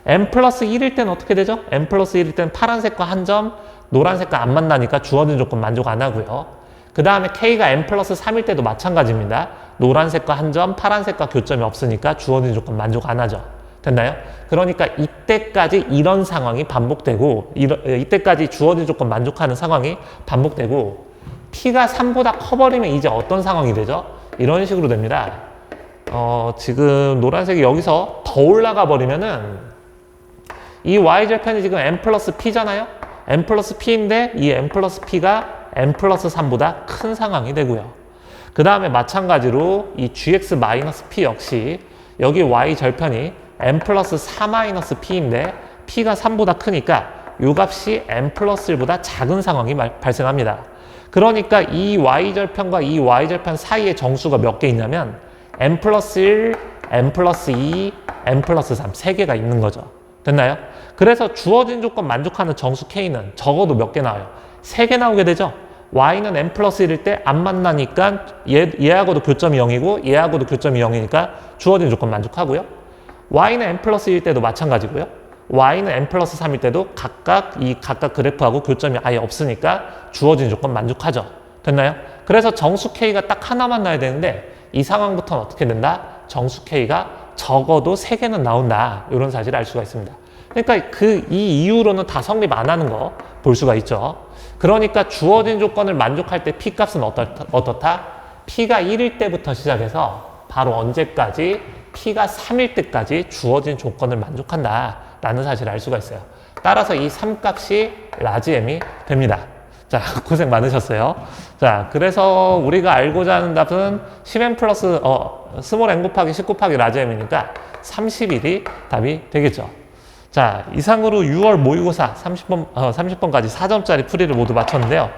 M 플러스 1일 때는 어떻게 되죠? M 플러스 1일 때는 파란색과 한 점, 노란색과 안 만나니까 주어진 조건 만족 안 하고요. 그 다음에 K가 M 플러스 3일 때도 마찬가지입니다. 노란색과 한 점, 파란색과 교점이 없으니까 주어진 조건 만족 안 하죠. 됐나요? 그러니까 이때까지 이런 상황이 반복되고 이때까지 주어진 조건 만족하는 상황이 반복되고 P가 3보다 커버리면 이제 어떤 상황이 되죠? 이런 식으로 됩니다. 지금 노란색이 여기서 더 올라가 버리면은 이 Y절편이 지금 M 플러스 P잖아요? M 플러스 P인데 이 M 플러스 P가 M 플러스 3보다 큰 상황이 되고요. 그 다음에 마찬가지로 이 GX 마이너스 P 역시 여기 Y절편이 M 플러스 4 마이너스 P인데 P가 3보다 크니까 이 값이 M 플러스 1보다 작은 상황이 발생합니다. 그러니까 이 Y절편과 이 Y절편 사이에 정수가 몇 개 있냐면 M 플러스 1, M 플러스 2, M 플러스 3 세 개가 있는 거죠. 됐나요? 그래서 주어진 조건 만족하는 정수 K는 적어도 몇 개 나와요? 3개 나오게 되죠. Y는 M 플러스 1일 때 안 만나니까 얘하고도 교점이 0이고 얘하고도 교점이 0이니까 주어진 조건 만족하고요. Y는 M 플러스 1일 때도 마찬가지고요. Y는 M 플러스 3일 때도 각각 그래프하고 교점이 아예 없으니까 주어진 조건 만족하죠. 됐나요? 그래서 정수 K가 딱 하나만 나야 되는데 이 상황부터는 어떻게 된다? 정수 K가 적어도 3개는 나온다. 이런 사실을 알 수가 있습니다. 그러니까 이 이유로는 다 성립 안 하는 거 볼 수가 있죠. 그러니까 주어진 조건을 만족할 때 P값은 어떻다? P가 1일 때부터 시작해서 바로 언제까지? P가 3일 때까지 주어진 조건을 만족한다 라는 사실을 알 수가 있어요. 따라서 이 3값이 라지 M이 됩니다. 자, 고생 많으셨어요. 자, 그래서 우리가 알고자 하는 답은 10M 플러스 스몰 M 곱하기 10 곱하기 라지 M이니까 31이 답이 되겠죠. 자, 이상으로 6월 모의고사 30번까지 4점짜리 풀이를 모두 마쳤는데요.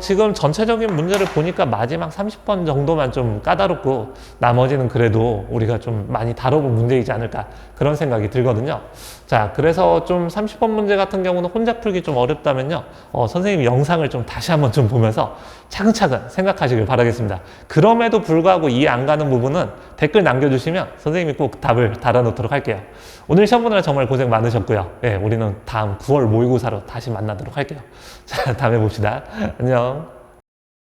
지금 전체적인 문제를 보니까 마지막 30번 정도만 좀 까다롭고 나머지는 그래도 우리가 좀 많이 다뤄본 문제이지 않을까 그런 생각이 들거든요. 자, 그래서 좀 30번 문제 같은 경우는 혼자 풀기 좀 어렵다면요. 선생님 영상을 좀 다시 한번 좀 보면서 차근차근 생각하시길 바라겠습니다. 그럼에도 불구하고 이해 안 가는 부분은 댓글 남겨주시면 선생님이 꼭 답을 달아놓도록 할게요. 오늘 시험 보느라 정말 고생 많으셨고요. 네, 우리는 다음 9월 모의고사로 다시 만나도록 할게요. 자, 다음에 봅시다. 안녕.